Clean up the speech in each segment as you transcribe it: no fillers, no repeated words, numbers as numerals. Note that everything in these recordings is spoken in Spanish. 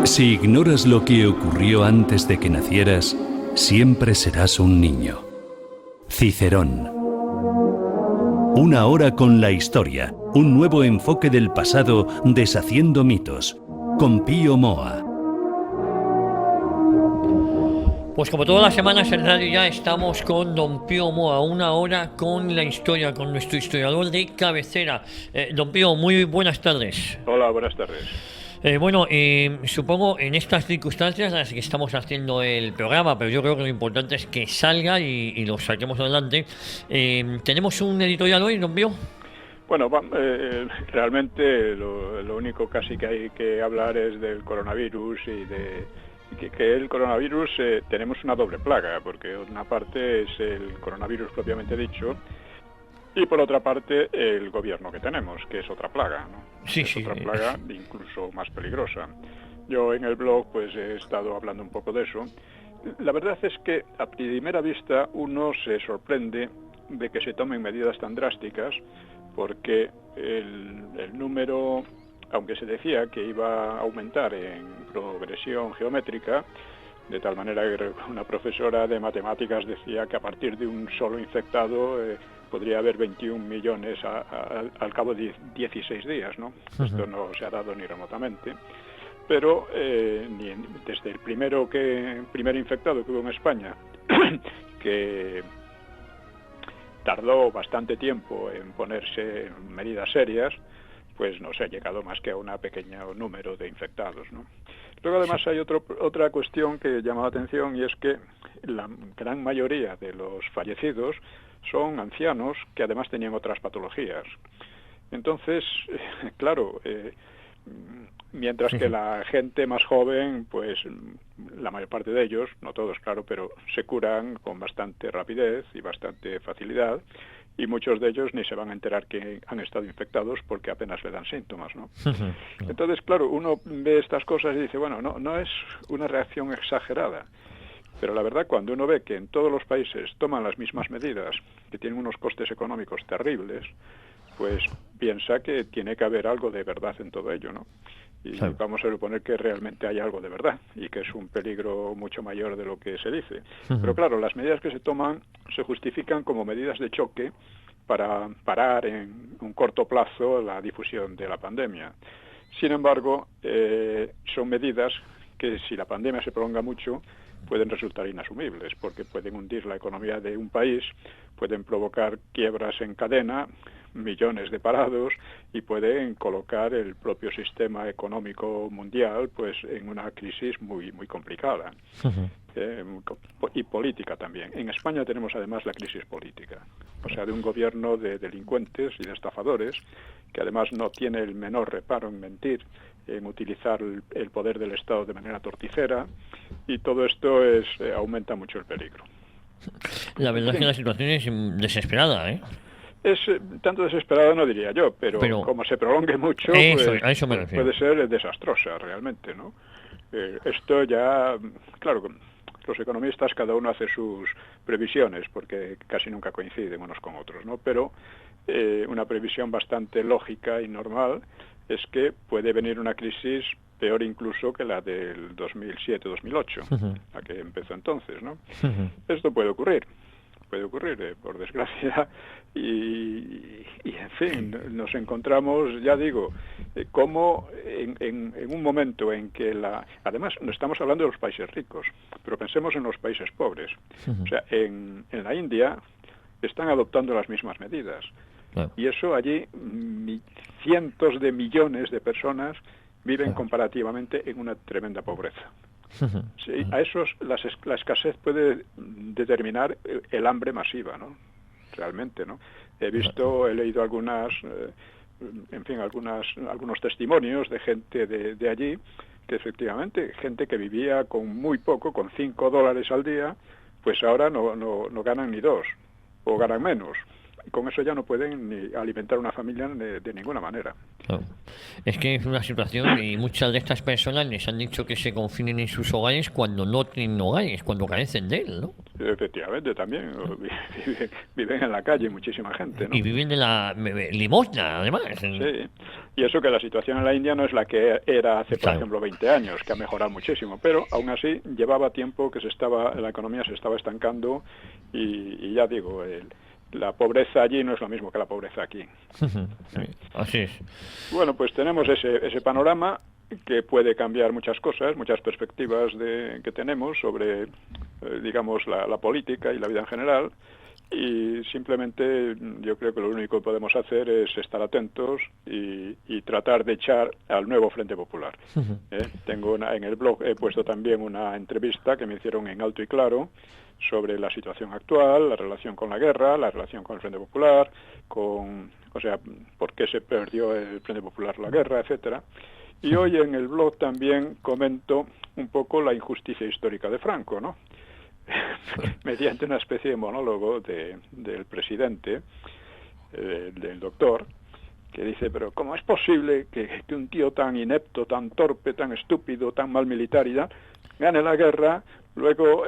Si ignoras lo que ocurrió antes de que nacieras, siempre serás un niño. Cicerón. Una hora con la historia, un nuevo enfoque del pasado deshaciendo mitos, con Pío Moa. Pues como todas las semanas en radio ya estamos con don Pío Moa, una hora con la historia, con nuestro historiador de cabecera. Don Pío, muy buenas tardes. Hola, buenas tardes. Supongo en estas circunstancias en las que estamos haciendo el programa, pero yo creo que lo importante es que salga y lo saquemos adelante. ¿Tenemos un editorial hoy, don Pío? Bueno, realmente lo único casi que hay que hablar es del coronavirus y de que el coronavirus tenemos una doble plaga, porque una parte es el coronavirus propiamente dicho y por otra parte el gobierno que tenemos, que es otra plaga, ¿no? Sí, es otra plaga incluso más peligrosa. Yo en el blog pues he estado hablando un poco de eso. La verdad es que a primera vista uno se sorprende de que se tomen medidas tan drásticas, porque el número, aunque se decía que iba a aumentar en progresión geométrica, de tal manera que una profesora de matemáticas decía que a partir de un solo infectado podría haber 21 millones al cabo de 16 días, ¿no? Uh-huh. Esto no se ha dado ni remotamente. Pero desde el primer infectado que hubo en España, que tardó bastante tiempo en ponerse medidas serias, pues no se ha llegado más que a un pequeño número de infectados, ¿no? Luego además hay otra cuestión que llama la atención, y es que la gran mayoría de los fallecidos son ancianos que además tenían otras patologías. Entonces, claro, mientras que la gente más joven, pues la mayor parte de ellos, no todos, claro, pero se curan con bastante rapidez y bastante facilidad, y muchos de ellos ni se van a enterar que han estado infectados porque apenas le dan síntomas, ¿no? Entonces, claro, uno ve estas cosas y dice, bueno, no es una reacción exagerada, pero la verdad, cuando uno ve que en todos los países toman las mismas medidas, que tienen unos costes económicos terribles, pues piensa que tiene que haber algo de verdad en todo ello, ¿no? Y vamos a suponer que realmente hay algo de verdad y que es un peligro mucho mayor de lo que se dice. Uh-huh. Pero claro, las medidas que se toman se justifican como medidas de choque para parar en un corto plazo la difusión de la pandemia. Sin embargo, son medidas que si la pandemia se prolonga mucho pueden resultar inasumibles, porque pueden hundir la economía de un país, pueden provocar quiebras en cadena, millones de parados, y pueden colocar el propio sistema económico mundial pues en una crisis muy muy complicada. Uh-huh. Y política también. En España tenemos además la crisis política, o sea, de un gobierno de delincuentes y de estafadores que además no tiene el menor reparo en mentir, en utilizar el poder del Estado de manera torticera, y todo esto aumenta mucho el peligro. La verdad es que la situación es desesperada, ¿eh? Es tanto desesperada no diría yo, pero como se prolongue mucho, eso me refiero. Puede ser desastrosa realmente, ¿no? Esto ya, claro, los economistas cada uno hace sus previsiones, porque casi nunca coinciden unos con otros, ¿no? Pero una previsión bastante lógica y normal es que puede venir una crisis peor incluso que la del 2007-2008, uh-huh. La que empezó entonces, ¿no? Uh-huh. Esto puede ocurrir, por desgracia, y en fin, nos encontramos, ya digo, como en un momento en que además no estamos hablando de los países ricos, pero pensemos en los países pobres. Uh-huh. O sea, en la India están adoptando las mismas medidas. Claro. Y eso allí cientos de millones de personas viven comparativamente en una tremenda pobreza. Sí, a esos la escasez puede determinar el hambre masiva, ¿no? Realmente, ¿no? He leído algunos testimonios de gente de allí, que efectivamente, gente que vivía con muy poco, con $5 al día, pues ahora no ganan ni 2, o ganan menos. Y con eso ya no pueden ni alimentar una familia de ninguna manera. Claro. Es que es una situación, y muchas de estas personas les han dicho que se confinen en sus hogares cuando no tienen hogares, cuando carecen de él, ¿no? Efectivamente, también. Viven en la calle muchísima gente, ¿no? Y viven de la limosna, además. Sí, y eso que la situación en la India no es la que era hace, por Claro. ejemplo, 20 años, que ha mejorado muchísimo, pero aún así llevaba tiempo que la economía se estaba estancando y ya digo, la pobreza allí no es lo mismo que la pobreza aquí. Sí, así es. Bueno, pues tenemos ese panorama que puede cambiar muchas cosas, muchas perspectivas que tenemos sobre, digamos, la política y la vida en general. Y simplemente yo creo que lo único que podemos hacer es estar atentos y tratar de echar al nuevo Frente Popular. En el blog he puesto también una entrevista que me hicieron en Alto y Claro sobre la situación actual, la relación con la guerra, la relación con el Frente Popular, o sea, por qué se perdió el Frente Popular la guerra, etcétera. Y hoy en el blog también comento un poco la injusticia histórica de Franco, ¿no? Mediante una especie de monólogo del presidente, del doctor, que dice, pero ¿cómo es posible que un tío tan inepto, tan torpe, tan estúpido, tan mal militar y tal, gane la guerra, luego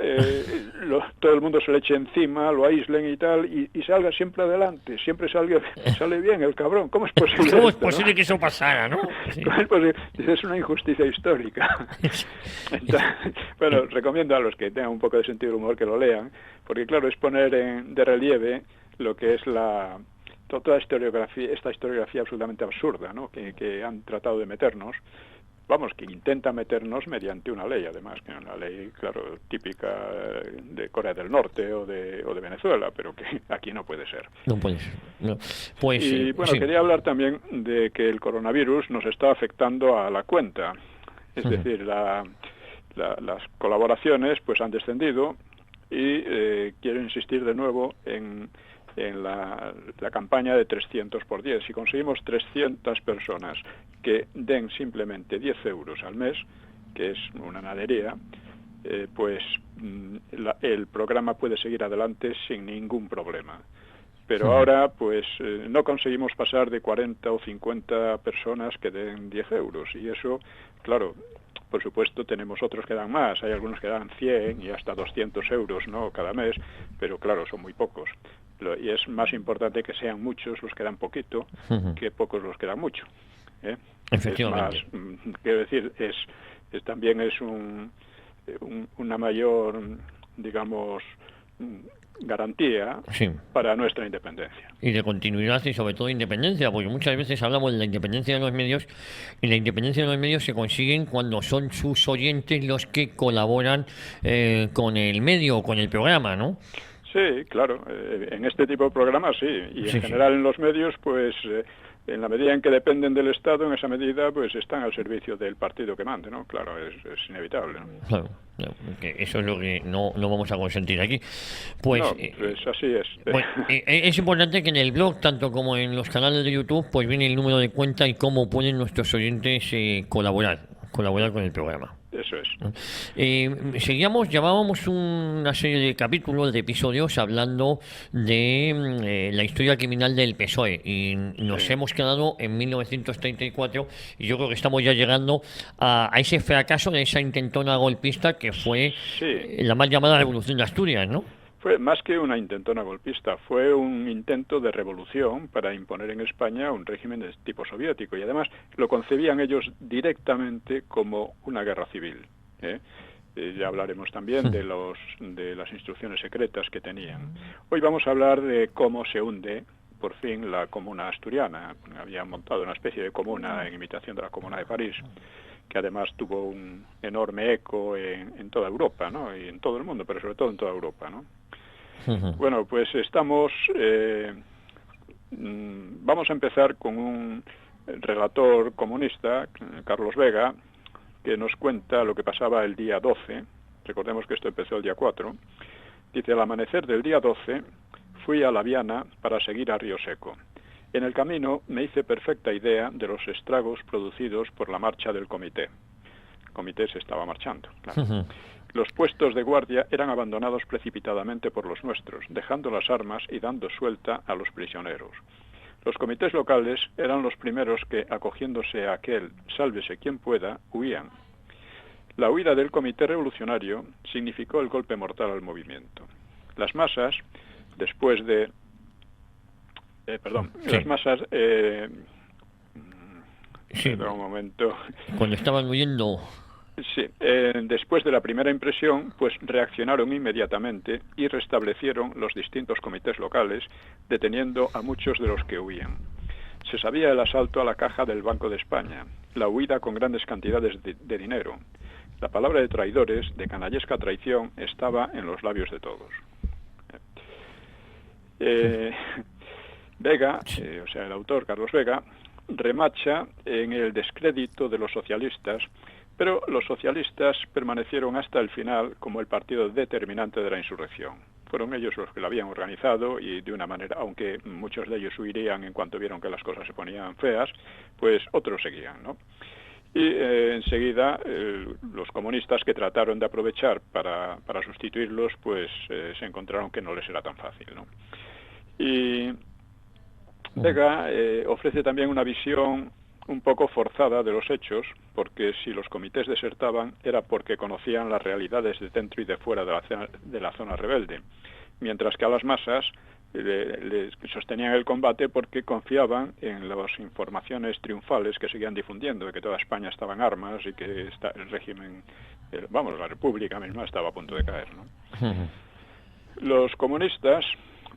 todo el mundo se le eche encima, lo aíslen y tal, y salga siempre adelante, siempre sale bien el cabrón? ¿Cómo es posible ¿Cómo es esto, posible no? que eso pasara, no? Sí. ¿Cómo es posible? Dice, es una injusticia histórica. Entonces, bueno, recomiendo a los que tengan un poco de sentido del humor que lo lean, porque claro, es poner de relieve lo que es toda esta historiografía absolutamente absurda, ¿no? que han tratado de meternos. Vamos, que intenta meternos mediante una ley, además, que es una ley, claro, típica de Corea del Norte o de Venezuela, pero que aquí no puede ser. No puede ser. No. Pues, Y bueno, sí. quería hablar también de que el coronavirus nos está afectando a la cuenta. Es decir, las colaboraciones pues han descendido y quiero insistir de nuevo en la campaña de 300 por 10. Si conseguimos 300 personas que den simplemente 10 euros al mes, que es una nadería, pues el programa puede seguir adelante sin ningún problema. Pero ahora, pues, no conseguimos pasar de 40 o 50 personas que den 10 euros. Y eso, claro, por supuesto, tenemos otros que dan más. Hay algunos que dan 100 y hasta 200 euros, ¿no?, cada mes, pero claro, son muy pocos. Y es más importante que sean muchos los que dan poquito que pocos los que dan mucho. Efectivamente. Es más, quiero decir, también es una mayor, digamos, garantía para nuestra independencia. Y de continuidad y sobre todo independencia, porque muchas veces hablamos de la independencia de los medios y la independencia de los medios se consiguen cuando son sus oyentes los que colaboran con el medio o con el programa, ¿no? Sí, claro, en este tipo de programas sí, y en general en los medios, pues en la medida en que dependen del Estado, en esa medida pues están al servicio del partido que mande, ¿no? Claro, es inevitable, ¿no? Claro, que eso es lo que no vamos a consentir aquí. Pues, no, pues así es. Pues, es importante que en el blog, tanto como en los canales de YouTube, pues viene el número de cuenta y cómo pueden nuestros oyentes colaborar con el programa. Eso es. Llevábamos una serie de capítulos, de episodios, hablando de la historia criminal del PSOE y nos hemos quedado en 1934 y yo creo que estamos ya llegando a ese fracaso de esa intentona golpista que fue la mal llamada Revolución de Asturias, ¿no? Fue más que una intentona golpista, fue un intento de revolución para imponer en España un régimen de tipo soviético y además lo concebían ellos directamente como una guerra civil. Ya hablaremos también de las instrucciones secretas que tenían. Hoy vamos a hablar de cómo se hunde por fin la Comuna asturiana. Habían montado una especie de comuna en imitación de la Comuna de París, que además tuvo un enorme eco en toda Europa, ¿no? Y en todo el mundo, pero sobre todo en toda Europa, ¿no? Bueno, pues vamos a empezar con un relator comunista, Carlos Vega, que nos cuenta lo que pasaba el día 12. Recordemos que esto empezó el día 4. Dice, al amanecer del día 12 fui a La Viana para seguir a Río Seco. En el camino me hice perfecta idea de los estragos producidos por la marcha del comité. El comité se estaba marchando, claro. Los puestos de guardia eran abandonados precipitadamente por los nuestros, dejando las armas y dando suelta a los prisioneros. Los comités locales eran los primeros que, acogiéndose a aquel sálvese quien pueda, huían. La huida del comité revolucionario significó el golpe mortal al movimiento. las masas, después de... Sí. las masas... Sí. espera un momento. Cuando estaban huyendo. Sí, después de la primera impresión, pues reaccionaron inmediatamente y restablecieron los distintos comités locales, deteniendo a muchos de los que huían. Se sabía el asalto a la caja del Banco de España, la huida con grandes cantidades de dinero. La palabra de traidores, de canallesca traición, estaba en los labios de todos. Vega, o sea, el autor, Carlos Vega, remacha en el descrédito de los socialistas, pero los socialistas permanecieron hasta el final como el partido determinante de la insurrección. Fueron ellos los que lo habían organizado y de una manera, aunque muchos de ellos huirían en cuanto vieron que las cosas se ponían feas, pues otros seguían, ¿no? Y enseguida los comunistas que trataron de aprovechar para sustituirlos, pues se encontraron que no les era tan fácil, ¿no? Y Vega ofrece también una visión un poco forzada de los hechos, porque si los comités desertaban era porque conocían las realidades de dentro y de fuera de la zona rebelde, mientras que a las masas les sostenían el combate porque confiaban en las informaciones triunfales que seguían difundiendo, de que toda España estaba en armas y que el régimen, la república misma estaba a punto de caer, ¿no? Los comunistas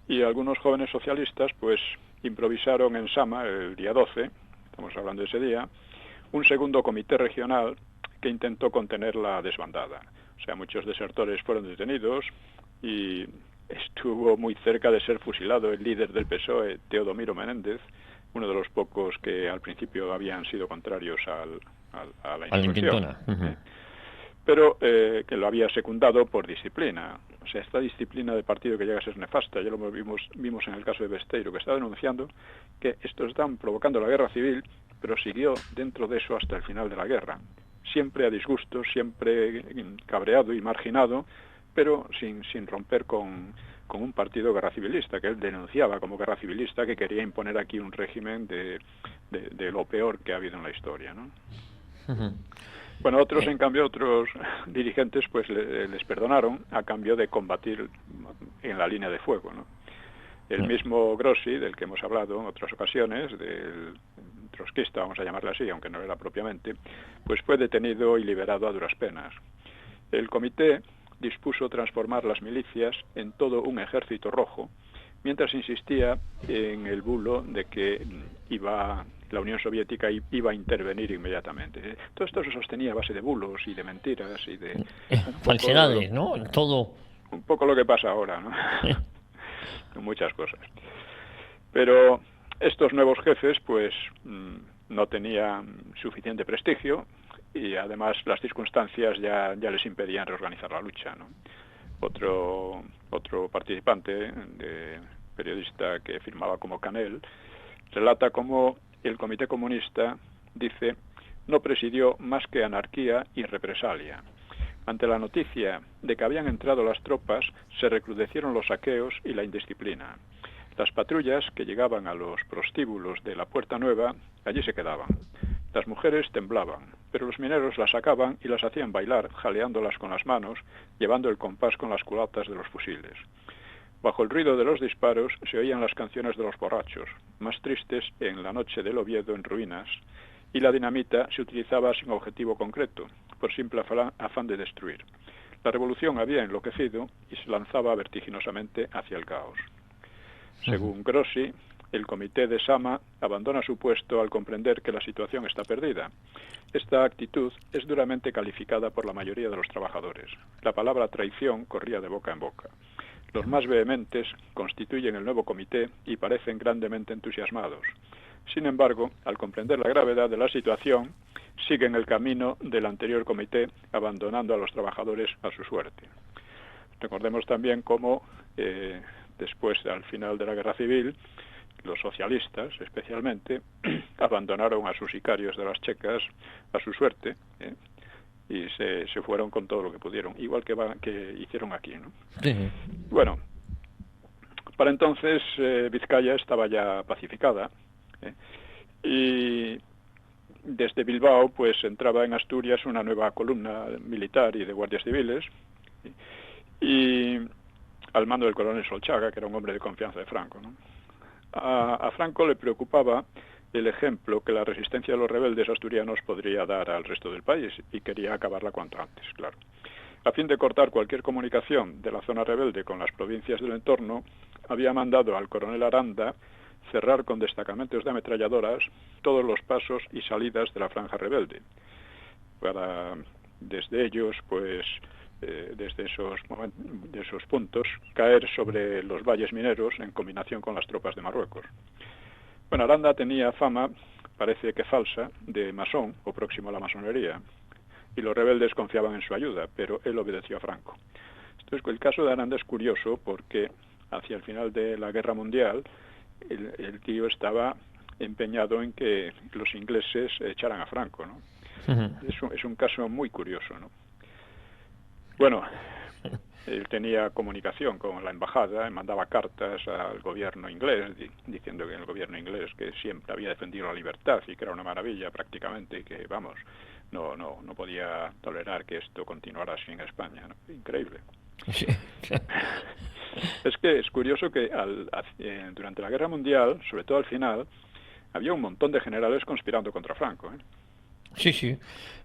y algunos jóvenes socialistas pues improvisaron en Sama el día 12, estamos hablando de ese día, un segundo comité regional que intentó contener la desbandada. O sea, muchos desertores fueron detenidos y estuvo muy cerca de ser fusilado el líder del PSOE, Teodomiro Menéndez, uno de los pocos que al principio habían sido contrarios a la insurrección. Pero que lo había secundado por disciplina. O sea, esta disciplina de partido que llega a ser nefasta, ya lo vimos en el caso de Besteiro, que está denunciando que estos están provocando la guerra civil, pero siguió dentro de eso hasta el final de la guerra. Siempre a disgusto, siempre cabreado y marginado, pero sin romper con un partido guerra civilista, que él denunciaba como guerra civilista, que quería imponer aquí un régimen de lo peor que ha habido en la historia, ¿no? Bueno, otros, en cambio, otros dirigentes, pues les perdonaron a cambio de combatir en la línea de fuego, ¿no? El mismo Grossi, del que hemos hablado en otras ocasiones, del trotskista, vamos a llamarle así, aunque no era propiamente, pues fue detenido y liberado a duras penas. El comité dispuso transformar las milicias en todo un ejército rojo, mientras insistía en el bulo de que la Unión Soviética iba a intervenir inmediatamente. Todo esto se sostenía a base de bulos y de mentiras y de... falsedades, ¿no? Todo. Un poco lo que pasa ahora, ¿no? Muchas cosas. Pero estos nuevos jefes, pues, no tenían suficiente prestigio y además las circunstancias ya les impedían reorganizar la lucha, ¿no? Otro participante, periodista que firmaba como Canel, relata cómo el Comité Comunista, dice, no presidió más que anarquía y represalia. Ante la noticia de que habían entrado las tropas, se recrudecieron los saqueos y la indisciplina. Las patrullas que llegaban a los prostíbulos de la Puerta Nueva, allí se quedaban. Las mujeres temblaban, pero los mineros las sacaban y las hacían bailar, jaleándolas con las manos, llevando el compás con las culatas de los fusiles. Bajo el ruido de los disparos se oían las canciones de los borrachos, más tristes en La noche del Oviedo en ruinas, y la dinamita se utilizaba sin objetivo concreto, por simple afán de destruir. La revolución había enloquecido y se lanzaba vertiginosamente hacia el caos. Según Grossi, el comité de Sama abandona su puesto al comprender que la situación está perdida. Esta actitud es duramente calificada por la mayoría de los trabajadores. La palabra traición corría de boca en boca. Los más vehementes constituyen el nuevo comité y parecen grandemente entusiasmados. Sin embargo, al comprender la gravedad de la situación, siguen el camino del anterior comité, abandonando a los trabajadores a su suerte. Recordemos también cómo, después, al final de la Guerra Civil, los socialistas, especialmente, abandonaron a sus sicarios de las checas a su suerte, y se fueron con todo lo que pudieron, igual que hicieron aquí, ¿no? Sí. Bueno, para entonces Vizcaya estaba ya pacificada, y desde Bilbao pues entraba en Asturias una nueva columna militar y de guardias civiles, y al mando del coronel Solchaga, que era un hombre de confianza de Franco, ¿no? A Franco le preocupaba el ejemplo que la resistencia de los rebeldes asturianos podría dar al resto del país y quería acabarla cuanto antes, claro. A fin de cortar cualquier comunicación de la zona rebelde con las provincias del entorno, había mandado al coronel Aranda cerrar con destacamentos de ametralladoras todos los pasos y salidas de la franja rebelde, para desde ellos, pues, desde esos puntos, caer sobre los valles mineros en combinación con las tropas de Marruecos. Bueno, Aranda tenía fama, parece que falsa, de masón o próximo a la masonería, y los rebeldes confiaban en su ayuda, pero él obedeció a Franco. Entonces, el caso de Aranda es curioso porque hacia el final de la Guerra Mundial el tío estaba empeñado en que los ingleses echaran a Franco, ¿no? Es un caso muy curioso, ¿no? Bueno, él tenía comunicación con la embajada, mandaba cartas al gobierno inglés diciendo que el gobierno inglés que siempre había defendido la libertad y que era una maravilla prácticamente y que, vamos, no podía tolerar que esto continuara así en España, ¿no? Increíble. Sí. Es que es curioso que durante la Guerra Mundial, sobre todo al final, había un montón de generales conspirando contra Franco, ¿eh? Sí.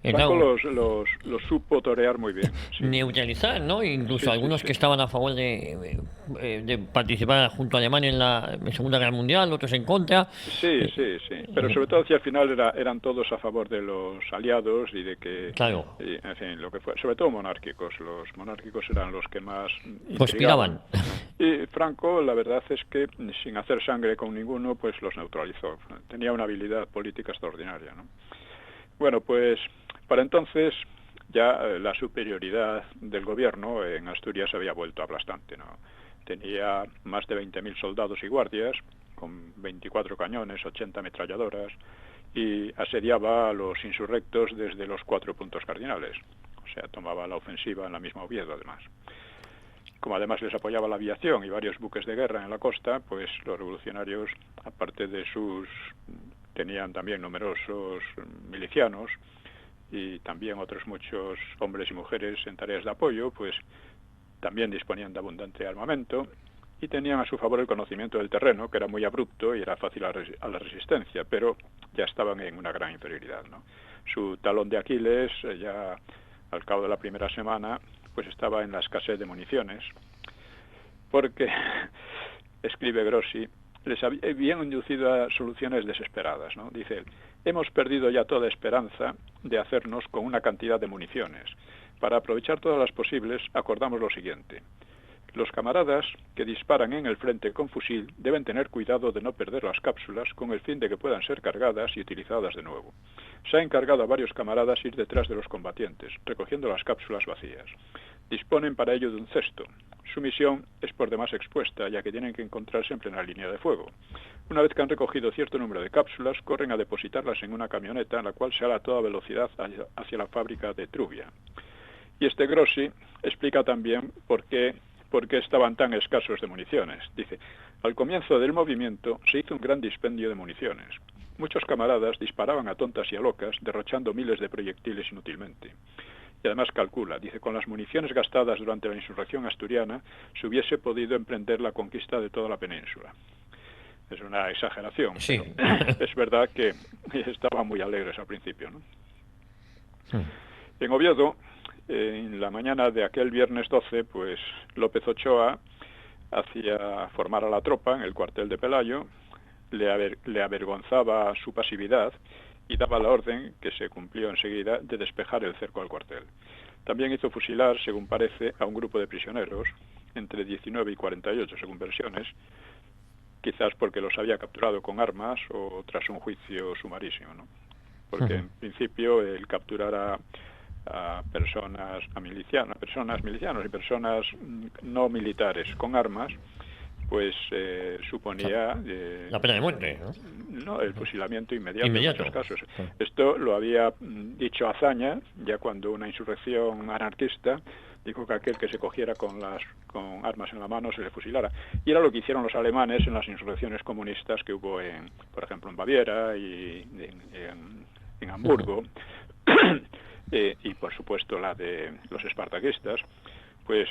Franco los supo torear muy bien. Sí. Neutralizar, ¿no? Incluso algunos sí. que estaban a favor de participar junto a Alemania en la Segunda Guerra Mundial, otros en contra. Sí. Pero sobre todo hacia el final eran todos a favor de los aliados y de que... Claro. En fin, lo que fue, sobre todo monárquicos. Los monárquicos eran los que más Conspiraban. Y Franco, la verdad es que, sin hacer sangre con ninguno, pues los neutralizó. Tenía una habilidad política extraordinaria, ¿no? Bueno, pues para entonces ya la superioridad del gobierno en Asturias se había vuelto aplastante, ¿no? Tenía más de 20.000 soldados y guardias, con 24 cañones, 80 ametralladoras, y asediaba a los insurrectos desde los 4 puntos cardinales. O sea, tomaba la ofensiva en la misma Oviedo, además. Como además les apoyaba la aviación y varios buques de guerra en la costa, pues los revolucionarios, aparte de tenían también numerosos milicianos y también otros muchos hombres y mujeres en tareas de apoyo, pues también disponían de abundante armamento y tenían a su favor el conocimiento del terreno, que era muy abrupto y era fácil a la resistencia, pero ya estaban en una gran inferioridad, ¿no? Su talón de Aquiles, ya al cabo de la primera semana, pues estaba en la escasez de municiones, porque, escribe Grossi, les habían inducido a soluciones desesperadas, ¿no? Dice él, hemos perdido ya toda esperanza de hacernos con una cantidad de municiones. Para aprovechar todas las posibles, acordamos lo siguiente. Los camaradas que disparan en el frente con fusil deben tener cuidado de no perder las cápsulas con el fin de que puedan ser cargadas y utilizadas de nuevo. Se ha encargado a varios camaradas ir detrás de los combatientes, recogiendo las cápsulas vacías. Disponen para ello de un cesto. Su misión es por demás expuesta, ya que tienen que encontrarse en plena línea de fuego. Una vez que han recogido cierto número de cápsulas, corren a depositarlas en una camioneta, en la cual se hará a toda velocidad hacia la fábrica de Trubia. Y este Grossi explica también por qué estaban tan escasos de municiones. Dice, al comienzo del movimiento se hizo un gran dispendio de municiones. Muchos camaradas disparaban a tontas y a locas, derrochando miles de proyectiles inútilmente. Y además calcula, dice, con las municiones gastadas durante la insurrección asturiana se hubiese podido emprender la conquista de toda la península. Es una exageración, sí. Pero es verdad que estaban muy alegres al principio, ¿no? En Oviedo, en la mañana de aquel viernes 12, pues López Ochoa hacía formar a la tropa en el cuartel de Pelayo, le avergonzaba su pasividad y daba la orden, que se cumplió enseguida, de despejar el cerco al cuartel. También hizo fusilar, según parece, a un grupo de prisioneros, entre 19 y 48, según versiones, quizás porque los había capturado con armas o tras un juicio sumarísimo, ¿no? Porque en principio el capturar a milicianos y personas no militares con armas, pues suponía la pena de muerte, ¿no? El fusilamiento inmediato. En muchos casos. Sí. Esto lo había dicho Azaña ya cuando una insurrección anarquista dijo que aquel que se cogiera con armas en la mano se le fusilara. Y era lo que hicieron los alemanes en las insurrecciones comunistas que hubo por ejemplo, en Baviera y en Hamburgo. Y por supuesto la de los espartaquistas. pues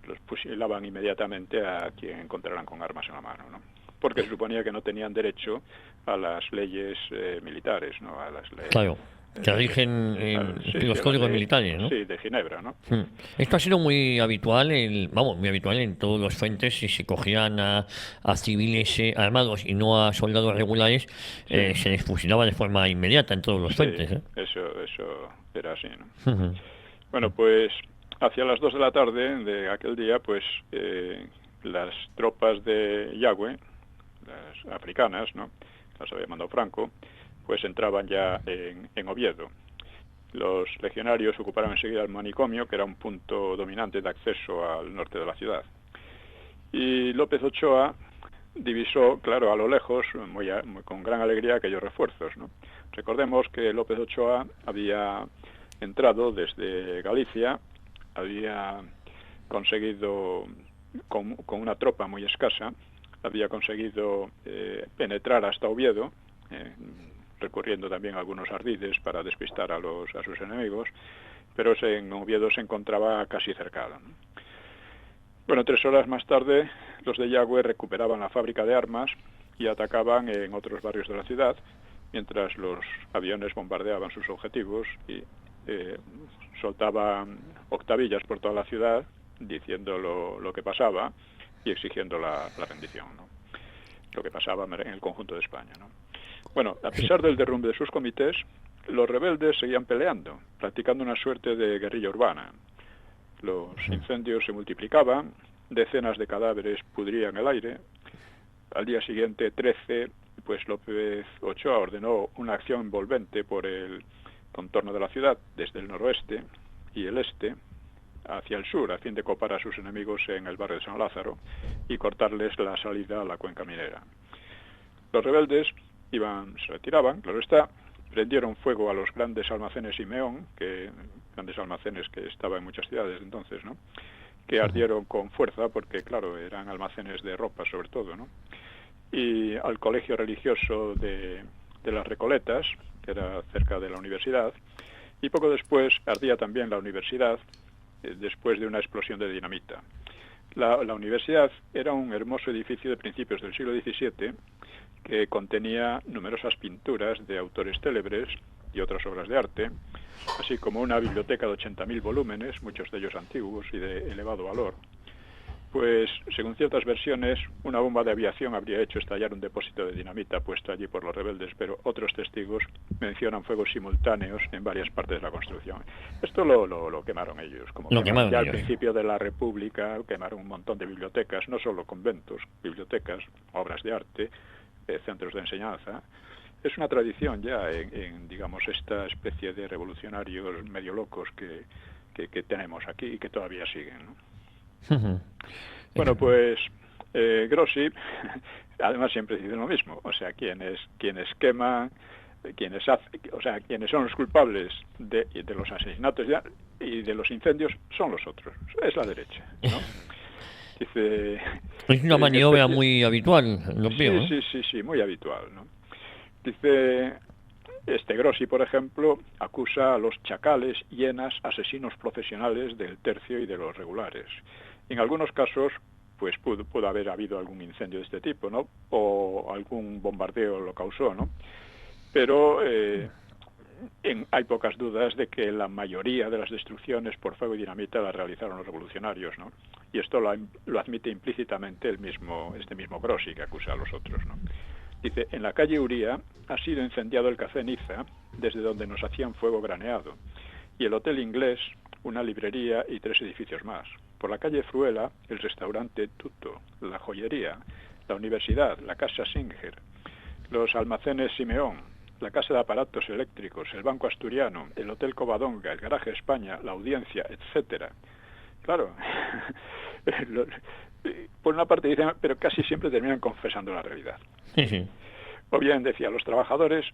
los fusilaban inmediatamente a quien encontraran con armas en la mano, ¿no? Porque se suponía que no tenían derecho a las leyes militares, ¿no? A las leyes, Claro, que rigen los códigos militares, ¿no? Sí, de Ginebra, ¿no? Esto ha sido muy habitual, muy habitual en todos los frentes. Si se cogían a civiles armados y no a soldados regulares, se les fusilaba de forma inmediata en todos los frentes. Eso era así, ¿no? Bueno, pues hacia las 2 de la tarde de aquel día, pues las tropas de Yagüe, las africanas, ¿no?, las había mandado Franco, pues entraban ya en Oviedo. Los legionarios ocuparon enseguida el manicomio, que era un punto dominante de acceso al norte de la ciudad. Y López Ochoa divisó, claro, a lo lejos, con gran alegría, aquellos refuerzos, ¿no? Recordemos que López Ochoa había entrado desde Galicia, había conseguido, con una tropa muy escasa, había conseguido penetrar hasta Oviedo, recurriendo también a algunos ardides para despistar a sus enemigos, pero en Oviedo se encontraba casi cercado, ¿no? Bueno, 3 horas más tarde, los de Yagüe recuperaban la fábrica de armas y atacaban en otros barrios de la ciudad, mientras los aviones bombardeaban sus objetivos y soltaban octavillas por toda la ciudad, diciendo lo que pasaba y exigiendo la rendición, ¿no? Lo que pasaba en el conjunto de España, ¿no? Bueno, a pesar del derrumbe de sus comités, los rebeldes seguían peleando, practicando una suerte de guerrilla urbana. Los incendios se multiplicaban, decenas de cadáveres pudrían el aire. Al día siguiente, 13, pues López Ochoa ordenó una acción envolvente por el contorno de la ciudad, desde el noroeste y el este hacia el sur, a fin de copar a sus enemigos en el barrio de San Lázaro y cortarles la salida a la cuenca minera. Los rebeldes se retiraban, claro está, prendieron fuego a los grandes almacenes Simeón, grandes almacenes que estaban en muchas ciudades entonces, ¿no?, que ardieron con fuerza porque, claro, eran almacenes de ropa sobre todo, ¿no? Y al colegio religioso de las Recoletas, que era cerca de la universidad, y poco después ardía también la universidad, después de una explosión de dinamita. La universidad era un hermoso edificio de principios del siglo XVII que contenía numerosas pinturas de autores célebres y otras obras de arte, así como una biblioteca de 80.000 volúmenes, muchos de ellos antiguos y de elevado valor. Pues, según ciertas versiones, una bomba de aviación habría hecho estallar un depósito de dinamita puesto allí por los rebeldes, pero otros testigos mencionan fuegos simultáneos en varias partes de la construcción. Esto lo quemaron ellos, como quemaron ya al principio de la República, quemaron un montón de bibliotecas, no solo conventos, bibliotecas, obras de arte, centros de enseñanza. Es una tradición ya en digamos, esta especie de revolucionarios medio locos que tenemos aquí y que todavía siguen, ¿no? Bueno, pues Grossi, además, siempre dice lo mismo, o sea, quienes queman, quienes son los culpables de los asesinatos y de los incendios son los otros, es la derecha, ¿no? Dice, es una maniobra muy habitual, lo veo, ¿no? Sí, muy habitual, ¿no? Dice, Grossi, por ejemplo, acusa a los chacales, hienas, asesinos profesionales del tercio y de los regulares. En algunos casos, pues pudo haber habido algún incendio de este tipo, ¿no?, o algún bombardeo lo causó, ¿no? Pero hay pocas dudas de que la mayoría de las destrucciones por fuego y dinamita las realizaron los revolucionarios, ¿no? Y esto lo admite implícitamente este mismo Grossi, que acusa a los otros, ¿no? Dice, en la calle Uría ha sido incendiado el Café Niza, desde donde nos hacían fuego graneado, y el Hotel Inglés, una librería y 3 edificios más. Por la calle Fruela, el restaurante Tutto, la joyería, la universidad, la casa Singer, los almacenes Simeón, la casa de aparatos eléctricos, el Banco Asturiano, el Hotel Covadonga, el Garaje España, la Audiencia, etcétera. Claro, por una parte dicen, pero casi siempre terminan confesando la realidad. O bien, decía, los trabajadores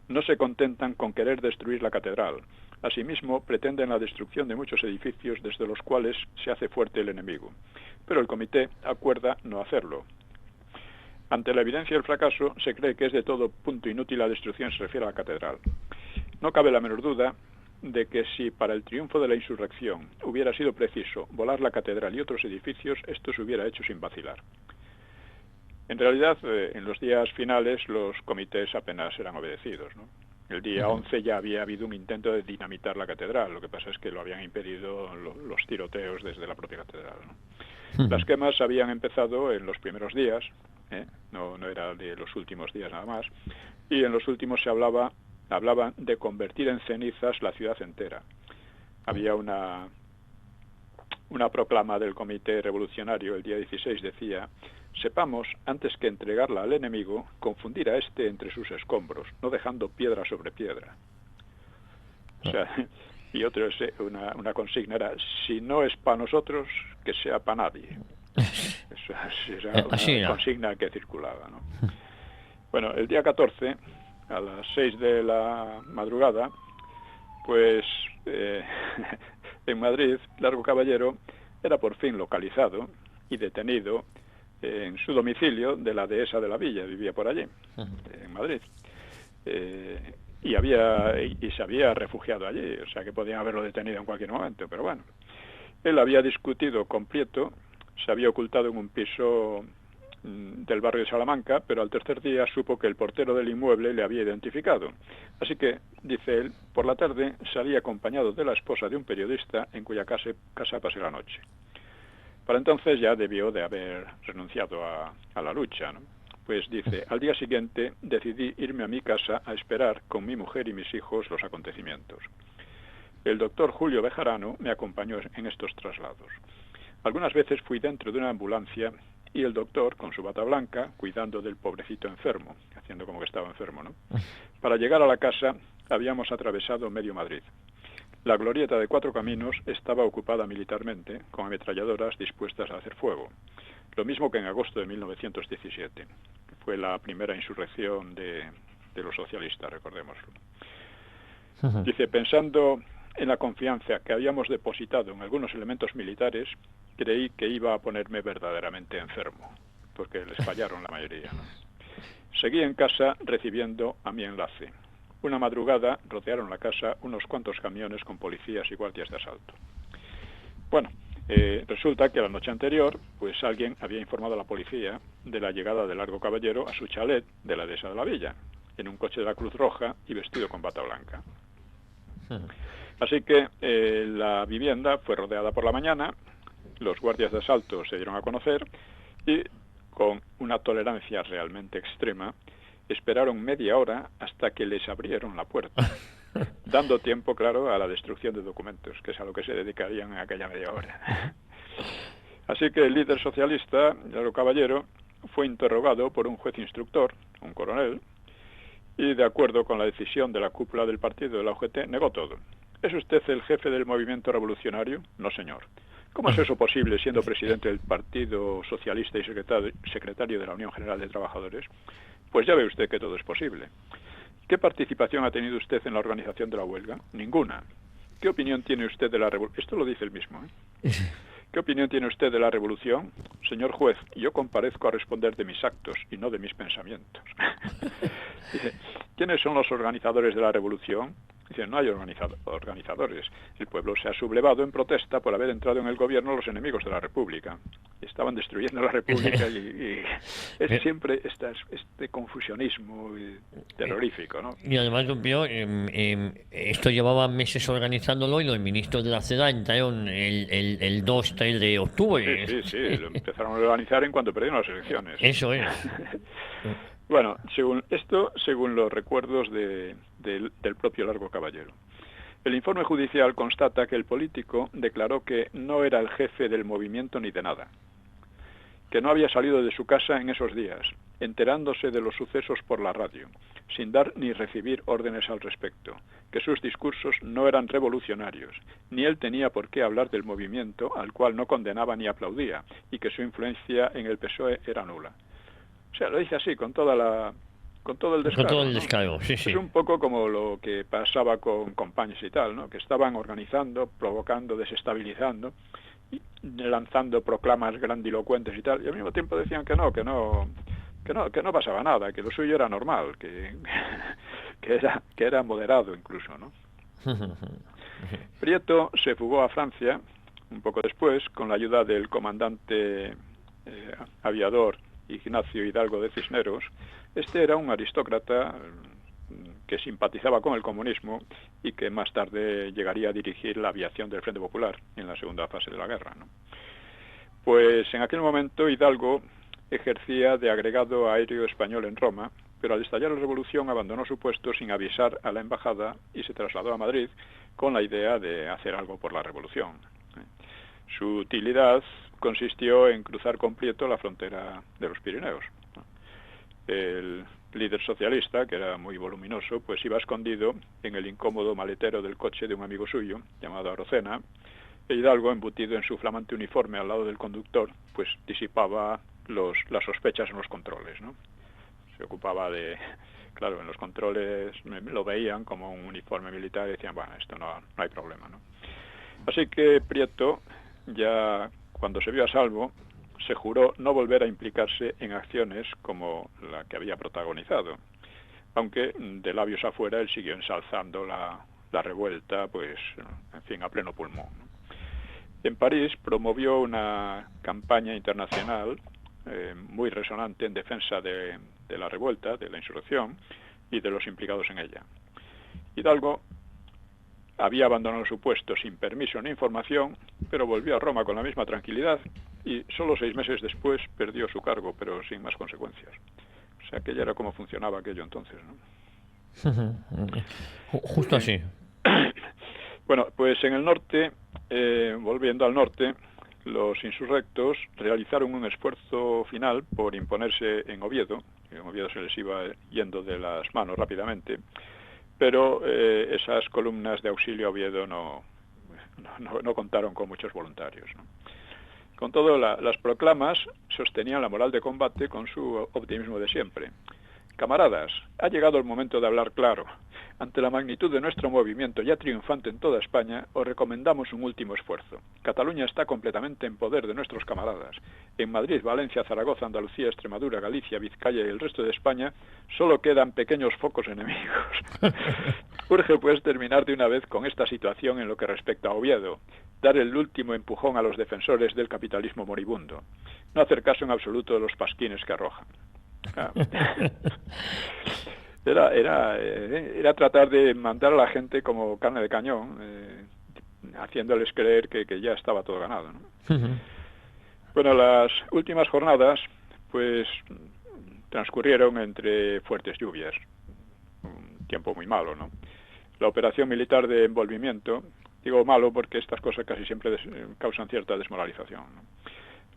no se contentan con querer destruir la catedral. Asimismo, pretenden la destrucción de muchos edificios desde los cuales se hace fuerte el enemigo. Pero el comité acuerda no hacerlo. Ante la evidencia del fracaso, se cree que es de todo punto inútil la destrucción se refiere a la catedral. No cabe la menor duda de que si para el triunfo de la insurrección hubiera sido preciso volar la catedral y otros edificios, esto se hubiera hecho sin vacilar. En realidad, en los días finales los comités apenas eran obedecidos, ¿no? El día 11 ya había habido un intento de dinamitar la catedral, lo que pasa es que lo habían impedido los tiroteos desde la propia catedral, ¿no? Las quemas habían empezado en los primeros días, no era de los últimos días nada más, y en los últimos se hablaban de convertir en cenizas la ciudad entera. Había una proclama del Comité Revolucionario el día 16, decía: sepamos, antes que entregarla al enemigo, confundir a éste entre sus escombros, no dejando piedra sobre piedra. O sea, y una consigna era: si no es para nosotros, que sea para nadie. Esa era una consigna que circulaba, ¿no? Bueno, el día 14, a las 6 de la madrugada, pues en Madrid, Largo Caballero era por fin localizado y detenido en su domicilio de la dehesa de la Villa, vivía por allí, en Madrid. Y se había refugiado allí, o sea que podían haberlo detenido en cualquier momento, pero bueno. Él había discutido con Prieto, se había ocultado en un piso del barrio de Salamanca, pero al tercer día supo que el portero del inmueble le había identificado. Así que, dice él, por la tarde salí acompañado de la esposa de un periodista en cuya casa pasé la noche. Para entonces ya debió de haber renunciado a la lucha, ¿no? Pues dice: al día siguiente decidí irme a mi casa a esperar con mi mujer y mis hijos los acontecimientos. El doctor Julio Bejarano me acompañó en estos traslados. Algunas veces fui dentro de una ambulancia y el doctor, con su bata blanca, cuidando del pobrecito enfermo, haciendo como que estaba enfermo, ¿no? Para llegar a la casa habíamos atravesado medio Madrid. La glorieta de Cuatro Caminos estaba ocupada militarmente, con ametralladoras dispuestas a hacer fuego. Lo mismo que en agosto de 1917. Fue la primera insurrección de los socialistas, recordémoslo. Dice: pensando en la confianza que habíamos depositado en algunos elementos militares, creí que iba a ponerme verdaderamente enfermo, porque les fallaron la mayoría, ¿no? Seguí en casa recibiendo a mi enlace. Una madrugada rodearon la casa unos cuantos camiones con policías y guardias de asalto. Bueno, resulta que la noche anterior, pues alguien había informado a la policía de la llegada de Largo Caballero a su chalet de la dehesa de la Villa, en un coche de la Cruz Roja y vestido con bata blanca. Así que la vivienda fue rodeada por la mañana, los guardias de asalto se dieron a conocer y, con una tolerancia realmente extrema, esperaron media hora hasta que les abrieron la puerta, dando tiempo, claro, a la destrucción de documentos, que es a lo que se dedicarían en aquella media hora. Así que el líder socialista, Largo Caballero, fue interrogado por un juez instructor, un coronel, y de acuerdo con la decisión de la cúpula del partido de la UGT, negó todo. ¿Es usted el jefe del movimiento revolucionario? No, señor. ¿Cómo es eso posible siendo presidente del Partido Socialista y secretario de la Unión General de Trabajadores? Pues ya ve usted que todo es posible. ¿Qué participación ha tenido usted en la organización de la huelga? Ninguna. ¿Qué opinión tiene usted de la revolución? Esto lo dice él mismo, ¿eh? ¿Qué opinión tiene usted de la revolución? Señor juez, yo comparezco a responder de mis actos y no de mis pensamientos. Dice, ¿quiénes son los organizadores de la revolución? Dice, no hay organizadores. El pueblo se ha sublevado en protesta por haber entrado en el gobierno los enemigos de la República. Estaban destruyendo la República y es siempre este confusionismo terrorífico, ¿no? Y además, don Pío, esto llevaba meses organizándolo y los ministros de la CEDA entraron el 2-3 de octubre. Sí, lo empezaron a organizar en cuanto perdieron las elecciones. Eso es. Bueno, según los recuerdos del propio Largo Caballero. El informe judicial constata que el político declaró que no era el jefe del movimiento ni de nada, que no había salido de su casa en esos días, enterándose de los sucesos por la radio, sin dar ni recibir órdenes al respecto, que sus discursos no eran revolucionarios, ni él tenía por qué hablar del movimiento al cual no condenaba ni aplaudía, y que su influencia en el PSOE era nula. O sea, lo dice así, con todo el descargo. Con todo el ¿no? descargo, sí. Es un poco como lo que pasaba con Companys y tal, ¿no? Que estaban organizando, provocando, desestabilizando, y lanzando proclamas grandilocuentes y tal, y al mismo tiempo decían que no pasaba nada, que lo suyo era normal, que era moderado incluso, ¿no? Prieto se fugó a Francia un poco después con la ayuda del comandante aviador Ignacio Hidalgo de Cisneros. Este era un aristócrata que simpatizaba con el comunismo y que más tarde llegaría a dirigir la aviación del Frente Popular en la segunda fase de la guerra, ¿no? Pues en aquel momento Hidalgo ejercía de agregado aéreo español en Roma, pero al estallar la revolución abandonó su puesto sin avisar a la embajada y se trasladó a Madrid con la idea de hacer algo por la revolución. Su utilidad consistió en cruzar con Prieto la frontera de los Pirineos. El líder socialista, que era muy voluminoso, pues iba escondido en el incómodo maletero del coche de un amigo suyo, llamado Arocena, e Hidalgo, embutido en su flamante uniforme al lado del conductor, pues disipaba las sospechas en los controles, ¿no? Se ocupaba de... Claro, en los controles lo veían como un uniforme militar y decían, bueno, esto no hay problema, ¿no? Así que Prieto, ya cuando se vio a salvo, se juró no volver a implicarse en acciones como la que había protagonizado, aunque de labios afuera él siguió ensalzando la revuelta, pues, en fin, a pleno pulmón, ¿no? En París promovió una campaña internacional muy resonante en defensa de la revuelta, de la insurrección y de los implicados en ella. Hidalgo había abandonado su puesto sin permiso ni información, pero volvió a Roma con la misma tranquilidad y solo 6 meses después perdió su cargo, pero sin más consecuencias. O sea, que ya era como funcionaba aquello entonces, ¿no? Justo así. Bueno, pues en el norte, volviendo al norte, los insurrectos realizaron un esfuerzo final por imponerse en Oviedo. En Oviedo se les iba yendo de las manos rápidamente, pero esas columnas de auxilio a Oviedo no contaron con muchos voluntarios, ¿no? Con todo, las proclamas sostenían la moral de combate con su optimismo de siempre. Camaradas, ha llegado el momento de hablar claro. Ante la magnitud de nuestro movimiento ya triunfante en toda España, os recomendamos un último esfuerzo. Cataluña está completamente en poder de nuestros camaradas. En Madrid, Valencia, Zaragoza, Andalucía, Extremadura, Galicia, Vizcaya y el resto de España solo quedan pequeños focos enemigos. Urge, pues, terminar de una vez con esta situación en lo que respecta a Oviedo, dar el último empujón a los defensores del capitalismo moribundo, no hacer caso en absoluto de los pasquines que arrojan. Era tratar de mandar a la gente como carne de cañón, haciéndoles creer que ya estaba todo ganado, ¿no? Bueno, las últimas jornadas pues transcurrieron entre fuertes lluvias, un tiempo muy malo, ¿no? La operación militar de envolvimiento, digo malo porque estas cosas casi siempre causan cierta desmoralización, ¿no?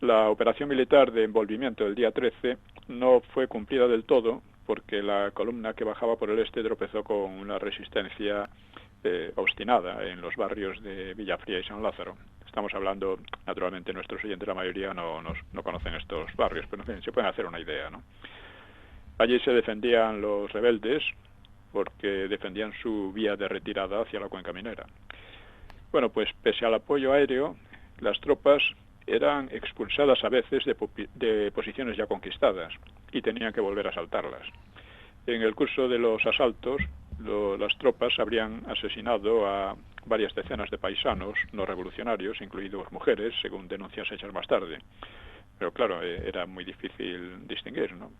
La operación militar de envolvimiento del día 13 no fue cumplida del todo porque la columna que bajaba por el este tropezó con una resistencia obstinada en los barrios de Villafría y San Lázaro. Estamos hablando, naturalmente nuestros oyentes, la mayoría no conocen estos barrios, pero en fin, se pueden hacer una idea, ¿no? Allí se defendían los rebeldes porque defendían su vía de retirada hacia la cuenca minera. Bueno, pues pese al apoyo aéreo, las tropas eran expulsadas a veces de posiciones ya conquistadas y tenían que volver a asaltarlas. En el curso de los asaltos, las tropas habrían asesinado a varias decenas de paisanos no revolucionarios, incluidos mujeres, según denuncias hechas más tarde. Pero claro, era muy difícil distinguir, ¿no?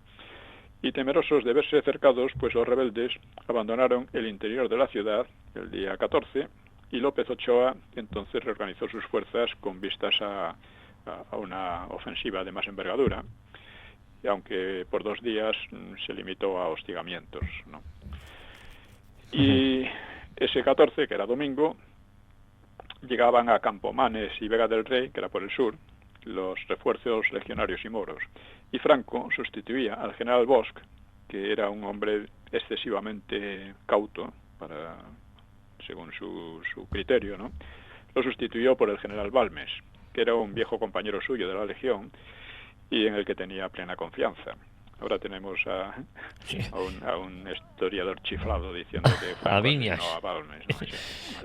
Y temerosos de verse cercados, pues los rebeldes abandonaron el interior de la ciudad el día 14 y López Ochoa entonces reorganizó sus fuerzas con vistas a una ofensiva de más envergadura, y aunque por 2 días se limitó a hostigamientos, ¿no? Y ese 14, que era domingo, llegaban a Campomanes y Vega del Rey, que era por el sur, los refuerzos legionarios y moros, y Franco sustituía al general Bosch, que era un hombre excesivamente cauto según su criterio, ¿no? Lo sustituyó por el general Balmes, que era un viejo compañero suyo de la Legión y en el que tenía plena confianza. Ahora tenemos a un historiador chiflado diciendo que Franco A Viñas. asesinó a Balmes, ¿no?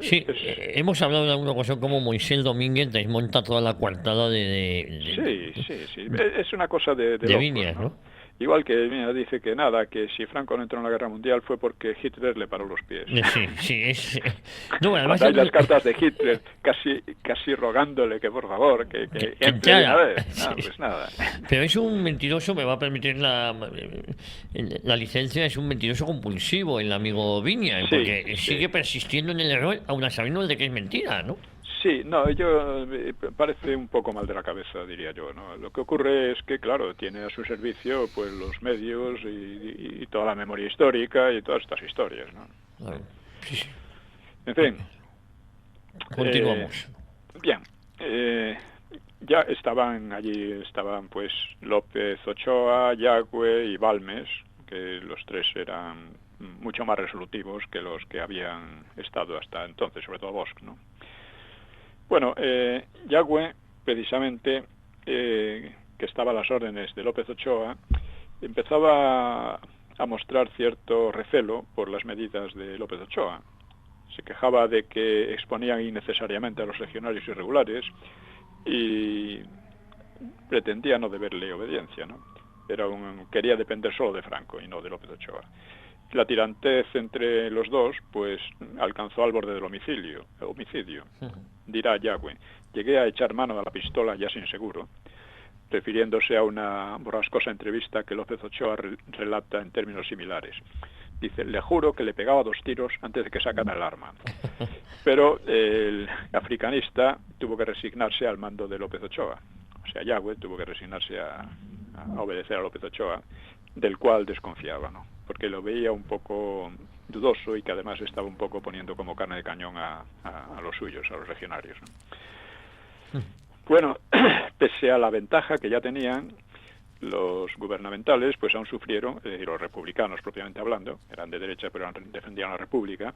Sí, hemos hablado de alguna ocasión como Moisés Domínguez desmonta toda la coartada Sí. Es una cosa de locos, Viñas, ¿no? Igual que mira, dice que nada, que si Franco no entró en la Guerra Mundial fue porque Hitler le paró los pies. Sí, sí, es... No, además... Cuando hay las cartas de Hitler casi rogándole que por favor, que que entre de una entrara. vez. Sí. Pues nada. Pero es un mentiroso, me va a permitir la licencia, es un mentiroso compulsivo el amigo Viña, Sí, porque sí. sigue persistiendo en el error, aun sabiendo de que es mentira, ¿no? Sí, no, yo parece un poco mal de la cabeza, diría yo, ¿no? Lo que ocurre es que, claro, tiene a su servicio pues los medios y toda la memoria histórica y todas estas historias, ¿no? Sí, sí. En fin. Continuamos. Bien. Ya estaban pues López Ochoa, Yagüe y Balmes, que los tres eran mucho más resolutivos que los que habían estado hasta entonces, sobre todo Bosch, ¿no? Bueno, Yagüe, precisamente, que estaba a las órdenes de López Ochoa, empezaba a mostrar cierto recelo por las medidas de López Ochoa. Se quejaba de que exponían innecesariamente a los legionarios irregulares y pretendía no deberle obediencia, ¿no? Quería depender solo de Franco y no de López Ochoa. La tirantez entre los dos, pues, alcanzó al borde del homicidio. Dirá Yagüe: llegué a echar mano a la pistola ya sin seguro, refiriéndose a una borrascosa entrevista que López Ochoa relata en términos similares. Dice: le juro que le pegaba 2 tiros antes de que sacara el arma. Pero el africanista tuvo que resignarse al mando de López Ochoa. O sea, Yagüe tuvo que resignarse a obedecer a López Ochoa, del cual desconfiaba, ¿no? Porque lo veía un poco dudoso y que además estaba un poco poniendo como carne de cañón a los suyos, a los legionarios, ¿no? Bueno, pese a la ventaja que ya tenían, los gubernamentales pues aún sufrieron, los republicanos propiamente hablando, eran de derecha pero defendían la República,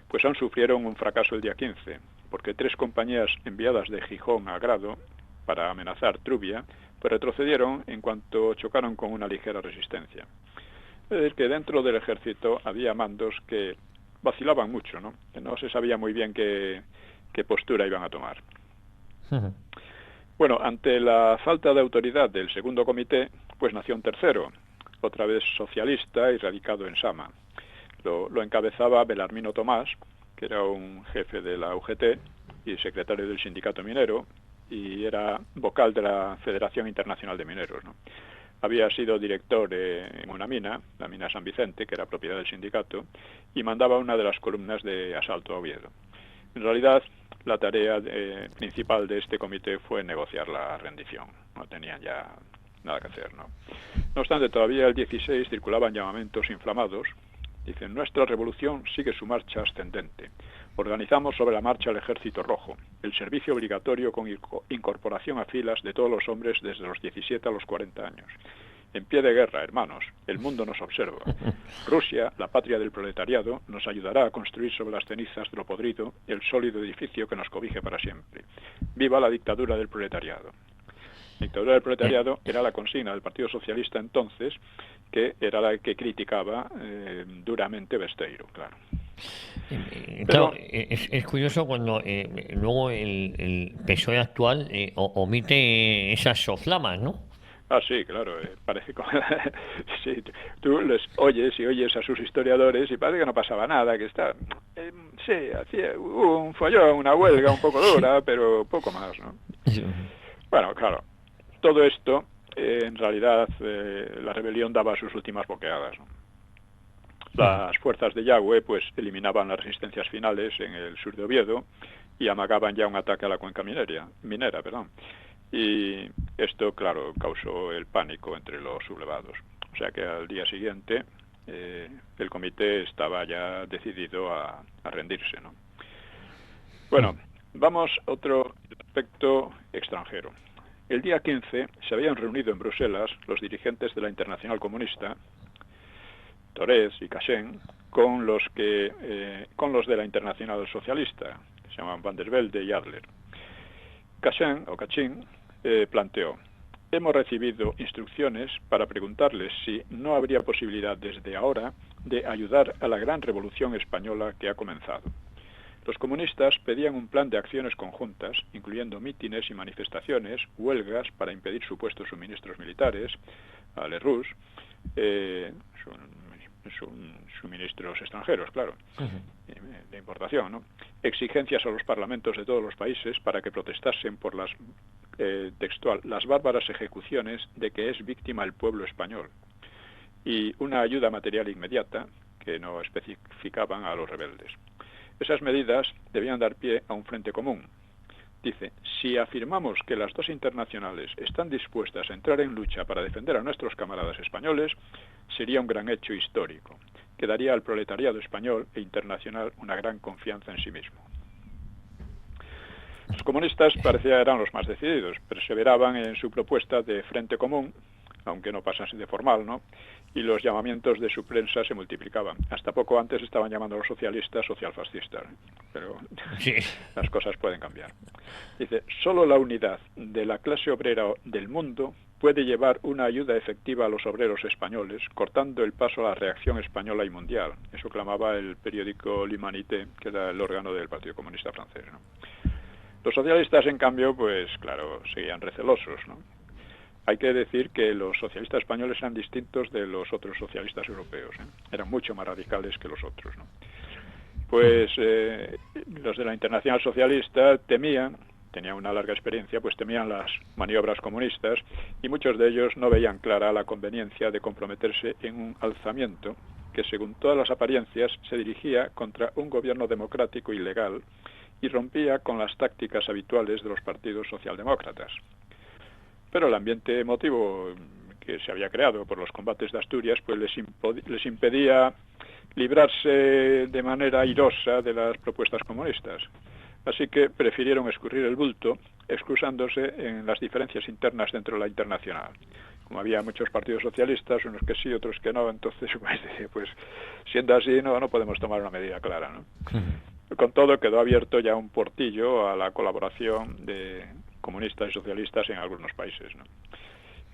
pues aún sufrieron un fracaso el día 15, porque 3 compañías enviadas de Gijón a Grado para amenazar Trubia, pues retrocedieron en cuanto chocaron con una ligera resistencia. Es decir, que dentro del ejército había mandos que vacilaban mucho, ¿no? Que no se sabía muy bien qué postura iban a tomar. Bueno, ante la falta de autoridad del segundo comité, pues nació un tercero, otra vez socialista y radicado en Sama. Lo encabezaba Belarmino Tomás, que era un jefe de la UGT y secretario del sindicato minero, y era vocal de la Federación Internacional de Mineros, ¿no? Había sido director en una mina, la mina San Vicente, que era propiedad del sindicato, y mandaba una de las columnas de asalto a Oviedo. En realidad, la tarea principal de este comité fue negociar la rendición. No tenían ya nada que hacer, ¿no? No obstante, todavía el 16 circulaban llamamientos inflamados. Dicen: nuestra revolución sigue su marcha ascendente. Organizamos sobre la marcha el Ejército Rojo, el servicio obligatorio con incorporación a filas de todos los hombres desde los 17 a los 40 años. En pie de guerra, hermanos, el mundo nos observa. Rusia, la patria del proletariado, nos ayudará a construir sobre las cenizas de lo podrido el sólido edificio que nos cobije para siempre. ¡Viva la dictadura del proletariado! La dictadura del proletariado era la consigna del Partido Socialista entonces, que era la que criticaba duramente Besteiro, claro. Claro, es curioso cuando luego el PSOE actual omite esas soflamas, ¿no? Ah, sí, claro, parece como... sí, tú les oyes a sus historiadores y parece que no pasaba nada, que está... sí, hubo un follón, una huelga un poco dura, pero poco más, ¿no? Bueno, claro, todo esto, en realidad, la rebelión daba sus últimas boqueadas, ¿no? Las fuerzas de Yagüe pues eliminaban las resistencias finales en el sur de Oviedo y amagaban ya un ataque a la cuenca minera, y esto, claro, causó el pánico entre los sublevados. O sea que al día siguiente el comité estaba ya decidido a rendirse, ¿no? Bueno, vamos a otro aspecto extranjero. El día 15 se habían reunido en Bruselas los dirigentes de la Internacional Comunista, Torres y Cachén, con los de la Internacional Socialista, que se llamaban Van der Velde y Adler. Cachén planteó: hemos recibido instrucciones para preguntarles si no habría posibilidad desde ahora de ayudar a la gran revolución española que ha comenzado. Los comunistas pedían un plan de acciones conjuntas, incluyendo mítines y manifestaciones, huelgas para impedir supuestos suministros militares a Lerroux, suministros extranjeros, claro, de importación, ¿no? Exigencias a los parlamentos de todos los países para que protestasen por las bárbaras ejecuciones de que es víctima el pueblo español, y una ayuda material inmediata que no especificaban a los rebeldes. Esas medidas debían dar pie a un frente común. Dice, si afirmamos que las dos internacionales están dispuestas a entrar en lucha para defender a nuestros camaradas españoles, sería un gran hecho histórico, que daría al proletariado español e internacional una gran confianza en sí mismo. Los comunistas parecía eran los más decididos, perseveraban en su propuesta de frente común, aunque no pasase de formal, ¿no? Y los llamamientos de su prensa se multiplicaban. Hasta poco antes estaban llamando a los socialistas socialfascistas, pero sí, las cosas pueden cambiar. Dice, solo la unidad de la clase obrera del mundo puede llevar una ayuda efectiva a los obreros españoles, cortando el paso a la reacción española y mundial. Eso clamaba el periódico L'Humanité, que era el órgano del Partido Comunista francés, ¿no? Los socialistas, en cambio, pues claro, seguían recelosos, ¿no? Hay que decir que los socialistas españoles eran distintos de los otros socialistas europeos, ¿eh? Eran mucho más radicales que los otros, ¿no? Pues los de la Internacional Socialista tenían una larga experiencia, pues temían las maniobras comunistas y muchos de ellos no veían clara la conveniencia de comprometerse en un alzamiento que, según todas las apariencias, se dirigía contra un gobierno democrático y legal y rompía con las tácticas habituales de los partidos socialdemócratas. Pero el ambiente emotivo que se había creado por los combates de Asturias pues les impedía librarse de manera airosa de las propuestas comunistas. Así que prefirieron escurrir el bulto, excusándose en las diferencias internas dentro de la Internacional. Como había muchos partidos socialistas, unos que sí, otros que no, entonces pues siendo así no podemos tomar una medida clara, ¿no? Con todo, quedó abierto ya un portillo a la colaboración de comunistas y socialistas en algunos países, ¿no?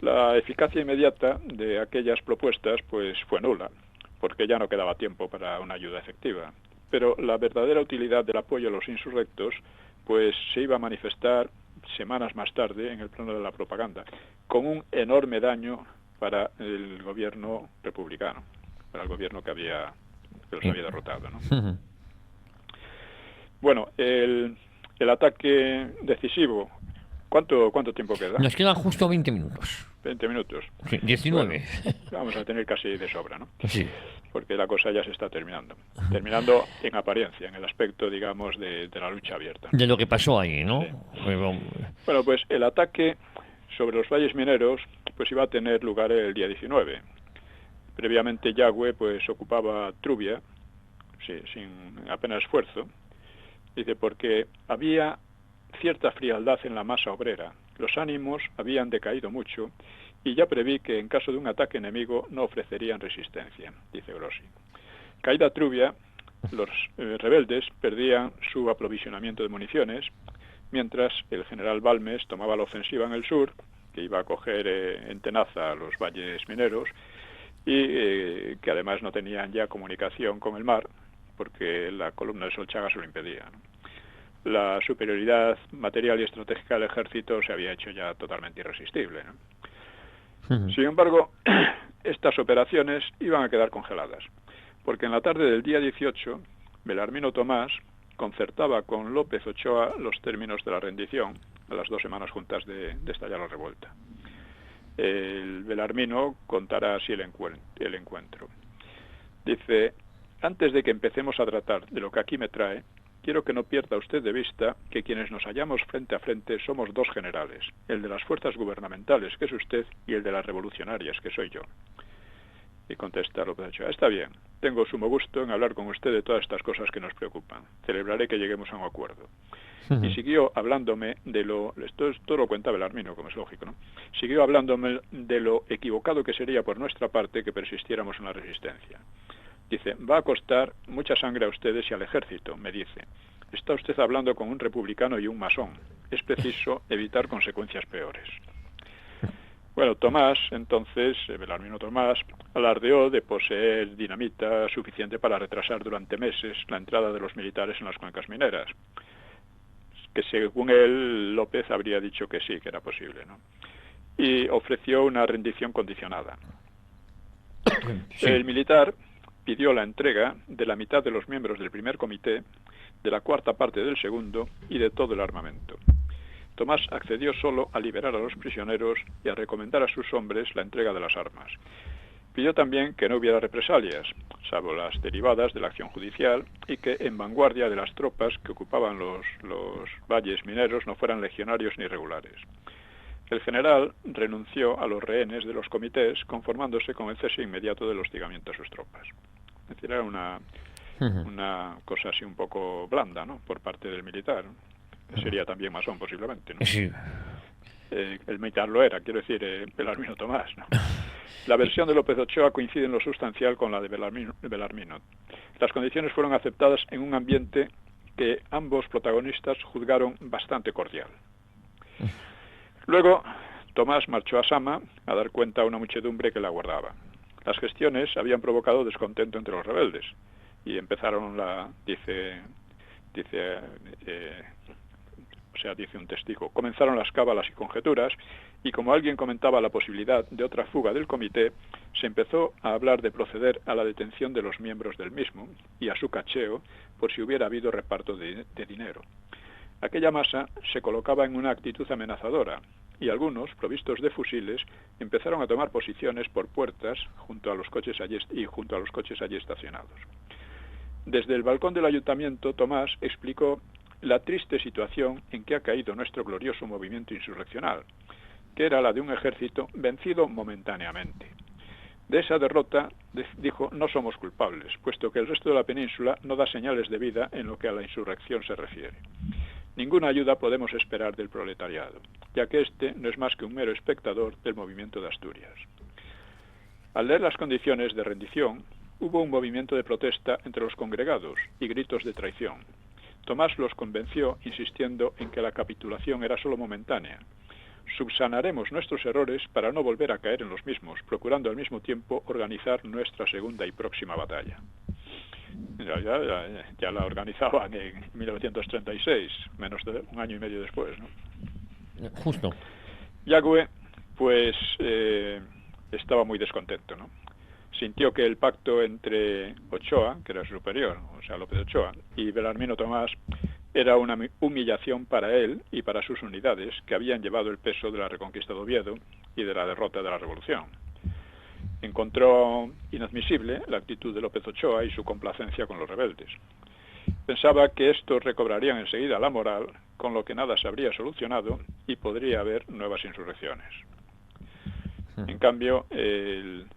La eficacia inmediata de aquellas propuestas pues fue nula, porque ya no quedaba tiempo para una ayuda efectiva. Pero la verdadera utilidad del apoyo a los insurrectos pues se iba a manifestar semanas más tarde en el plano de la propaganda, con un enorme daño para el gobierno republicano, para el gobierno que los había derrotado, ¿no? Bueno, el ataque decisivo, ¿cuánto tiempo queda? Nos quedan justo 20 minutos. 20 minutos. Sí, 19. Bueno, vamos a tener casi de sobra, ¿no? Sí. Porque la cosa ya se está terminando. Terminando en apariencia, en el aspecto, digamos, de la lucha abierta. De lo que pasó ahí, ¿no? Sí. Bueno, pues el ataque sobre los valles mineros pues iba a tener lugar el día 19. Previamente Yagüe pues ocupaba Trubia, sí, sin apenas esfuerzo. Dice, porque había cierta frialdad en la masa obrera, los ánimos habían decaído mucho y ya preví que en caso de un ataque enemigo no ofrecerían resistencia, dice Grossi. Caída Trubia, los rebeldes perdían su aprovisionamiento de municiones, mientras el general Balmes tomaba la ofensiva en el sur, que iba a coger en tenaza a los valles mineros y que además no tenían ya comunicación con el mar, porque la columna de Solchaga se lo impedía, ¿no? La superioridad material y estratégica del ejército se había hecho ya totalmente irresistible, ¿no? Sin embargo, estas operaciones iban a quedar congeladas, porque en la tarde del día 18, Belarmino Tomás concertaba con López Ochoa los términos de la rendición, a las 2 semanas juntas de estallar la revuelta. El Belarmino contará así el encuentro. Dice, antes de que empecemos a tratar de lo que aquí me trae, quiero que no pierda usted de vista que quienes nos hallamos frente a frente somos 2 generales, el de las fuerzas gubernamentales, que es usted, y el de las revolucionarias, que soy yo. Y contesta López Ochoa, está bien, tengo sumo gusto en hablar con usted de todas estas cosas que nos preocupan. Celebraré que lleguemos a un acuerdo. Y siguió hablándome de esto lo cuenta Belarmino, como es lógico, ¿no? Siguió hablándome de lo equivocado que sería por nuestra parte que persistiéramos en la resistencia. Dice, va a costar mucha sangre a ustedes y al ejército, me dice. Está usted hablando con un republicano y un masón. Es preciso evitar consecuencias peores. Bueno, Tomás, entonces, Belarmino Tomás, alardeó de poseer dinamita suficiente para retrasar durante meses la entrada de los militares en las cuencas mineras, que según él, López habría dicho que sí, que era posible, ¿no? Y ofreció una rendición condicionada. Sí. El militar pidió la entrega de la mitad de los miembros del primer comité, de la cuarta parte del segundo y de todo el armamento. Tomás accedió solo a liberar a los prisioneros y a recomendar a sus hombres la entrega de las armas. Pidió también que no hubiera represalias, salvo las derivadas de la acción judicial, y que en vanguardia de las tropas que ocupaban los valles mineros no fueran legionarios ni regulares. El general renunció a los rehenes de los comités, conformándose con el cese inmediato del hostigamiento a sus tropas. Es decir, era una cosa así un poco blanda, ¿no?, por parte del militar, ¿no? Que sería también masón posiblemente, ¿no? Sí. El militar lo era, quiero decir, Belarmino Tomás, ¿no? La versión de López Ochoa coincide en lo sustancial con la de Belarmino. Las condiciones fueron aceptadas en un ambiente que ambos protagonistas juzgaron bastante cordial. Luego, Tomás marchó a Sama a dar cuenta a una muchedumbre que le aguardaba. Las gestiones habían provocado descontento entre los rebeldes y empezaron dice un testigo, comenzaron las cábalas y conjeturas, y como alguien comentaba la posibilidad de otra fuga del comité, se empezó a hablar de proceder a la detención de los miembros del mismo y a su cacheo por si hubiera habido reparto de dinero. Aquella masa se colocaba en una actitud amenazadora y algunos, provistos de fusiles, empezaron a tomar posiciones por puertas junto a los coches allí estacionados. Desde el balcón del ayuntamiento, Tomás explicó la triste situación en que ha caído nuestro glorioso movimiento insurreccional, que era la de un ejército vencido momentáneamente. De esa derrota, dijo, no somos culpables, puesto que el resto de la península no da señales de vida en lo que a la insurrección se refiere. Ninguna ayuda podemos esperar del proletariado, ya que este no es más que un mero espectador del movimiento de Asturias. Al leer las condiciones de rendición, hubo un movimiento de protesta entre los congregados y gritos de traición. Tomás los convenció, insistiendo en que la capitulación era solo momentánea. Subsanaremos nuestros errores para no volver a caer en los mismos, procurando al mismo tiempo organizar nuestra segunda y próxima batalla. Ya la organizaban en 1936, menos de un año y medio después, ¿no? Justo. Yagüe, pues, estaba muy descontento, ¿no? Sintió que el pacto entre Ochoa, que era su superior, o sea, López Ochoa, y Belarmino Tomás era una humillación para él y para sus unidades, que habían llevado el peso de la reconquista de Oviedo y de la derrota de la Revolución. Encontró inadmisible la actitud de López Ochoa y su complacencia con los rebeldes. Pensaba que estos recobrarían enseguida la moral, con lo que nada se habría solucionado y podría haber nuevas insurrecciones. En cambio,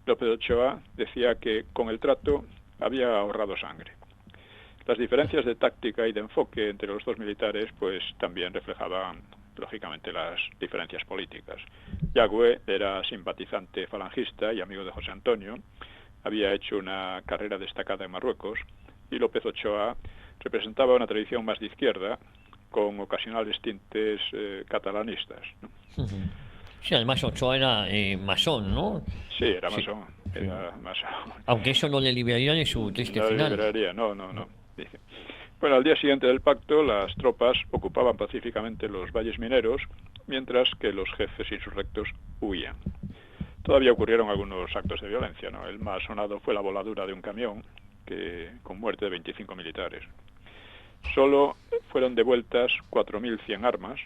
López Ochoa decía que con el trato había ahorrado sangre. Las diferencias de táctica y de enfoque entre los dos militares pues también reflejaban lógicamente las diferencias políticas. Yagüe era simpatizante falangista y amigo de José Antonio, había hecho una carrera destacada en Marruecos, y López Ochoa representaba una tradición más de izquierda con ocasionales tintes catalanistas, ¿no? Sí, además Ochoa era masón, ¿no? Sí, era Sí, masón. Era masón. Aunque eso no le liberaría de su triste No final. liberaría, no. Dice. Bueno, al día siguiente del pacto, las tropas ocupaban pacíficamente los valles mineros, mientras que los jefes insurrectos huían. Todavía ocurrieron algunos actos de violencia, ¿no? El más sonado fue la voladura de un camión, con muerte de 25 militares. Solo fueron devueltas 4.100 armas,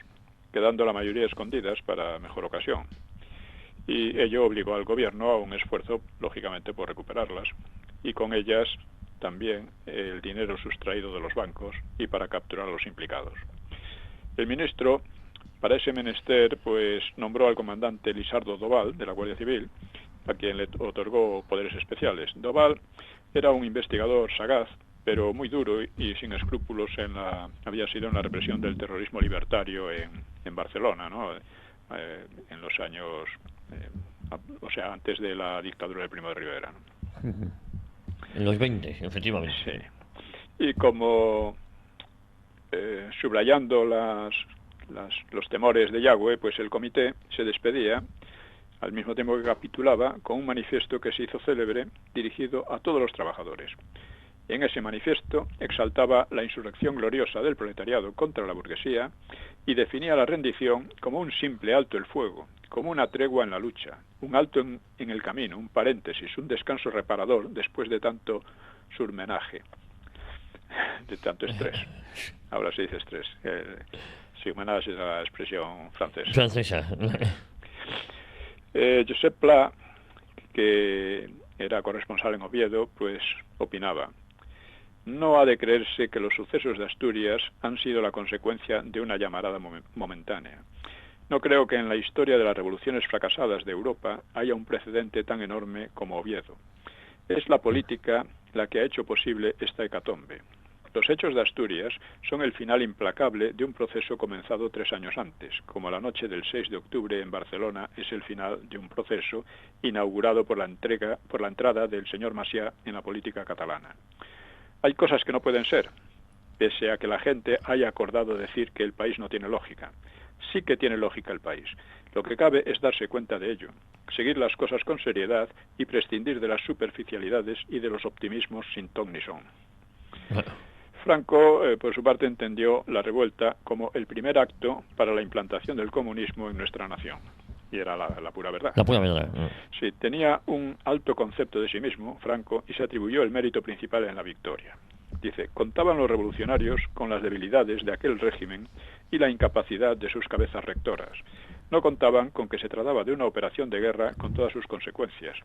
quedando la mayoría escondidas para mejor ocasión. Y ello obligó al gobierno a un esfuerzo, lógicamente, por recuperarlas, y con ellas también el dinero sustraído de los bancos y para capturar a los implicados. El ministro, para ese menester, pues nombró al comandante Lisardo Doval, de la Guardia Civil, a quien le otorgó poderes especiales. Doval era un investigador sagaz, pero muy duro y sin escrúpulos había sido en la represión del terrorismo libertario en Barcelona, ¿no? En los años, antes de la dictadura de Primo de Rivera, ¿no? En los 20, efectivamente. Sí. Y como subrayando los temores de Yagüe, pues el comité se despedía al mismo tiempo que capitulaba con un manifiesto que se hizo célebre dirigido a todos los trabajadores. En ese manifiesto exaltaba la insurrección gloriosa del proletariado contra la burguesía y definía la rendición como un simple alto el fuego, como una tregua en la lucha, un alto en el camino, un paréntesis, un descanso reparador después de tanto surmenaje, de tanto estrés. Ahora se dice estrés. Surmenage es la expresión francesa. Josep Pla, que era corresponsal en Oviedo, pues opinaba: no ha de creerse que los sucesos de Asturias han sido la consecuencia de una llamarada momentánea. No creo que en la historia de las revoluciones fracasadas de Europa haya un precedente tan enorme como Oviedo. Es la política la que ha hecho posible esta hecatombe. Los hechos de Asturias son el final implacable de un proceso comenzado 3 años antes, como la noche del 6 de octubre en Barcelona es el final de un proceso inaugurado por la entrada del señor Macià en la política catalana. Hay cosas que no pueden ser, pese a que la gente haya acordado decir que el país no tiene lógica. Sí que tiene lógica el país. Lo que cabe es darse cuenta de ello, seguir las cosas con seriedad y prescindir de las superficialidades y de los optimismos sin ton ni son. Franco, por su parte, entendió la revuelta como el primer acto para la implantación del comunismo en nuestra nación. Y era la pura verdad. La pura verdad. Sí, tenía un alto concepto de sí mismo, Franco, y se atribuyó el mérito principal en la victoria. Dice: contaban los revolucionarios con las debilidades de aquel régimen y la incapacidad de sus cabezas rectoras. No contaban con que se trataba de una operación de guerra con todas sus consecuencias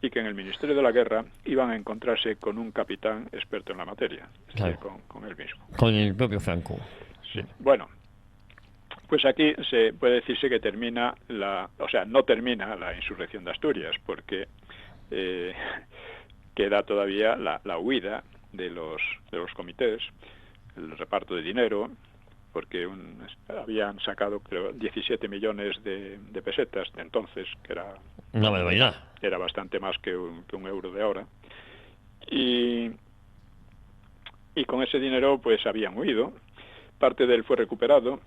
y que en el Ministerio de la Guerra iban a encontrarse con un capitán experto en la materia, claro. con él mismo. Con el propio Franco. Sí. Bueno, pues aquí se puede decirse que no termina la insurrección de Asturias, porque queda todavía la huida de los comités, el reparto de dinero, porque habían sacado, creo, 17 millones de pesetas de entonces, que era una barbaridad. Era bastante más que un euro de ahora. Y con ese dinero pues habían huido. Parte de él fue recuperado,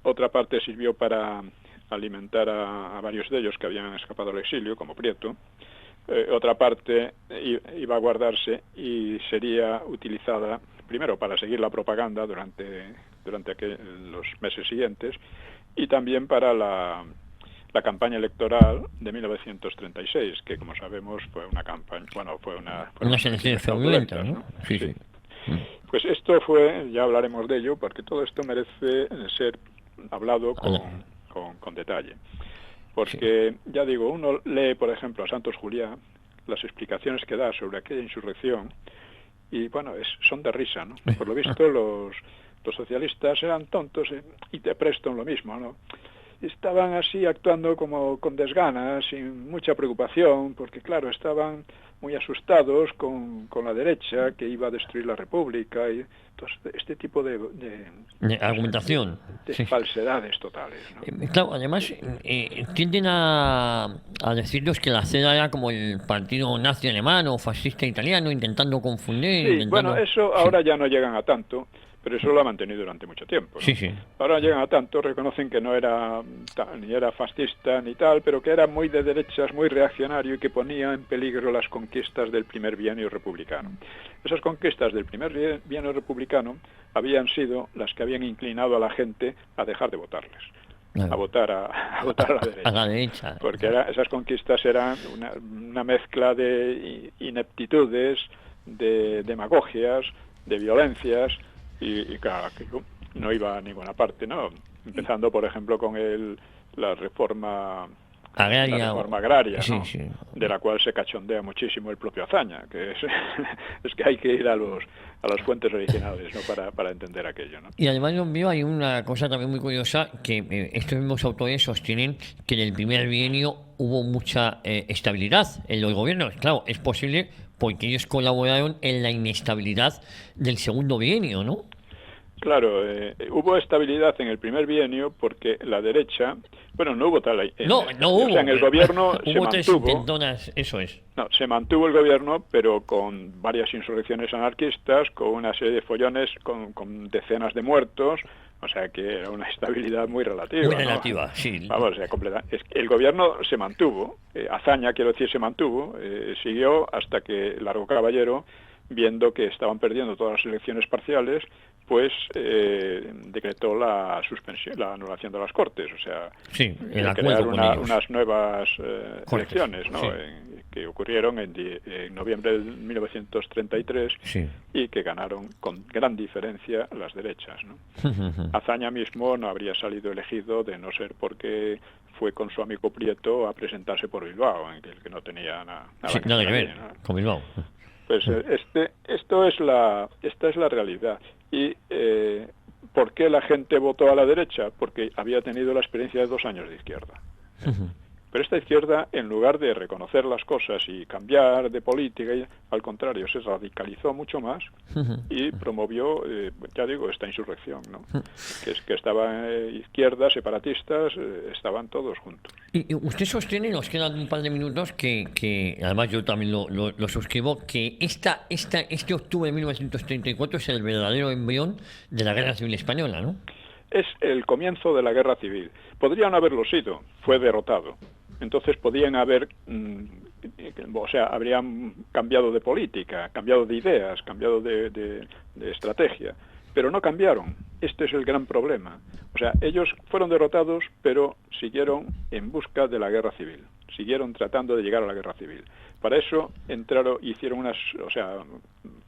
otra parte sirvió para alimentar a varios de ellos que habían escapado al exilio, como Prieto. Otra parte iba a guardarse y sería utilizada primero para seguir la propaganda durante los meses siguientes y también para la campaña electoral de 1936, que como sabemos fue una campaña, fue unas elecciones fraudulentas, ¿no? Sí. Pues esto ya hablaremos de ello, porque todo esto merece ser hablado con detalle. Porque, ya digo, uno lee, por ejemplo, a Santos Juliá, las explicaciones que da sobre aquella insurrección, y bueno, son de risa, ¿no? Por lo visto, los socialistas eran tontos, y de Preston lo mismo, ¿no? Estaban así actuando como con desgana, sin mucha preocupación, porque claro, estaban muy asustados con la derecha, que iba a destruir la República, y entonces, este tipo de argumentación, de falsedades totales, ¿no? Claro, además tienden a decirnos que la CEDA era como el partido nazi alemán o fascista italiano, intentando confundir. Sí, bueno, eso ahora ya no llegan a tanto, pero eso lo ha mantenido durante mucho tiempo, ¿no? Sí. Ahora llegan a tanto, reconocen que no era ni era fascista ni tal, pero que era muy de derechas, muy reaccionario y que ponía en peligro las conquistas del primer bienio republicano. Esas conquistas del primer bienio republicano habían sido las que habían inclinado a la gente a dejar de votarles. A votar a la derecha. A la derecha. Porque esas conquistas eran una mezcla de ineptitudes, de demagogias, de violencias, y claro, que no iba a ninguna parte, ¿no? Empezando, por ejemplo, con la reforma agraria, sí, ¿no? Sí. De la cual se cachondea muchísimo el propio Azaña, que es que hay que ir a las fuentes originales, ¿no? para entender aquello, ¿no? Y además, don Pío, hay una cosa también muy curiosa, que estos mismos autores sostienen que en el primer bienio hubo mucha estabilidad en los gobiernos. Claro, es posible porque ellos colaboraron en la inestabilidad del segundo bienio, ¿no? Claro, hubo estabilidad en el primer bienio porque la derecha, no hubo tal... No hubo. O sea, en el gobierno se hubo mantuvo... intentonas, eso es. No, se mantuvo el gobierno, pero con varias insurrecciones anarquistas, con una serie de follones, con decenas de muertos, O sea que era una estabilidad muy relativa. Muy ¿no? relativa, sí. Vamos, o sea, es que el gobierno se mantuvo, hazaña, quiero decir, se mantuvo, siguió hasta que Largo Caballero, viendo que estaban perdiendo todas las elecciones parciales, pues decretó la suspensión, la anulación de las Cortes, o sea, Sí, el crear acuerdo con ellos. unas nuevas Cortes, elecciones, ¿no? sí. Que ocurrieron en noviembre de 1933 Sí. y que ganaron con gran diferencia las derechas, ¿no? Azaña mismo no habría salido elegido de no ser porque fue con su amigo Prieto a presentarse por Bilbao, en el que no tenía nada Sí, que nada que ver, ver ¿no? con Bilbao. Pues esta es la realidad. Y ¿por qué la gente votó a la derecha? Porque había tenido la experiencia de 2 años de izquierda. Pero esta izquierda, en lugar de reconocer las cosas y cambiar de política, al contrario, se radicalizó mucho más y promovió, ya digo, esta insurrección, ¿no? Que estaban izquierdas, separatistas, estaban todos juntos. Y usted sostiene, nos quedan un par de minutos, que además yo también lo suscribo, que este octubre de 1934 es el verdadero embrión de la Guerra Civil Española, ¿no? Es el comienzo de la guerra civil. Podría no haberlo sido, fue derrotado. Entonces podían haber, habrían cambiado de política, cambiado de ideas, cambiado de estrategia, pero no cambiaron. Este es el gran problema. O sea, ellos fueron derrotados, pero siguieron en busca de la guerra civil, siguieron tratando de llegar a la guerra civil. Para eso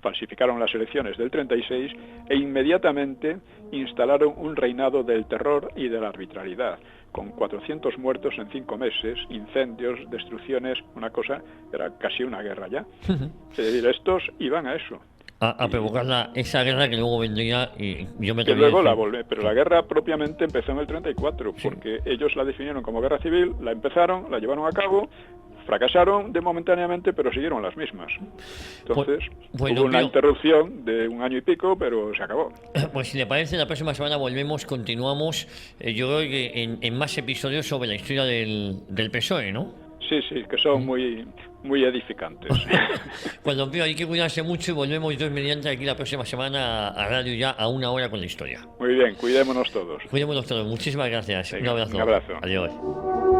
falsificaron las elecciones del 36 e inmediatamente instalaron un reinado del terror y de la arbitrariedad, con 400 muertos en 5 meses, incendios, destrucciones, una cosa, era casi una guerra ya. Es decir, estos iban a eso. A provocar esa guerra que luego vendría, y yo me Que atrevería a luego decir- la volvió, pero la guerra propiamente empezó en el 34, porque ellos la definieron como guerra civil, la empezaron, la llevaron a cabo, fracasaron momentáneamente, pero siguieron las mismas. Entonces, Bueno, hubo una Pío, interrupción de 1 año y pico, pero se acabó. pues si le parece, la próxima semana continuamos, yo creo que en más episodios sobre la historia del PSOE, ¿no? Sí, que son muy, muy edificantes. Pues don Pío, hay que cuidarse mucho y volvemos Dios mediante aquí la próxima semana a radio ya a 1 hora con la historia. Muy bien, cuidémonos todos. Cuidémonos todos. Muchísimas gracias. Venga, Un abrazo. un abrazo. Adiós.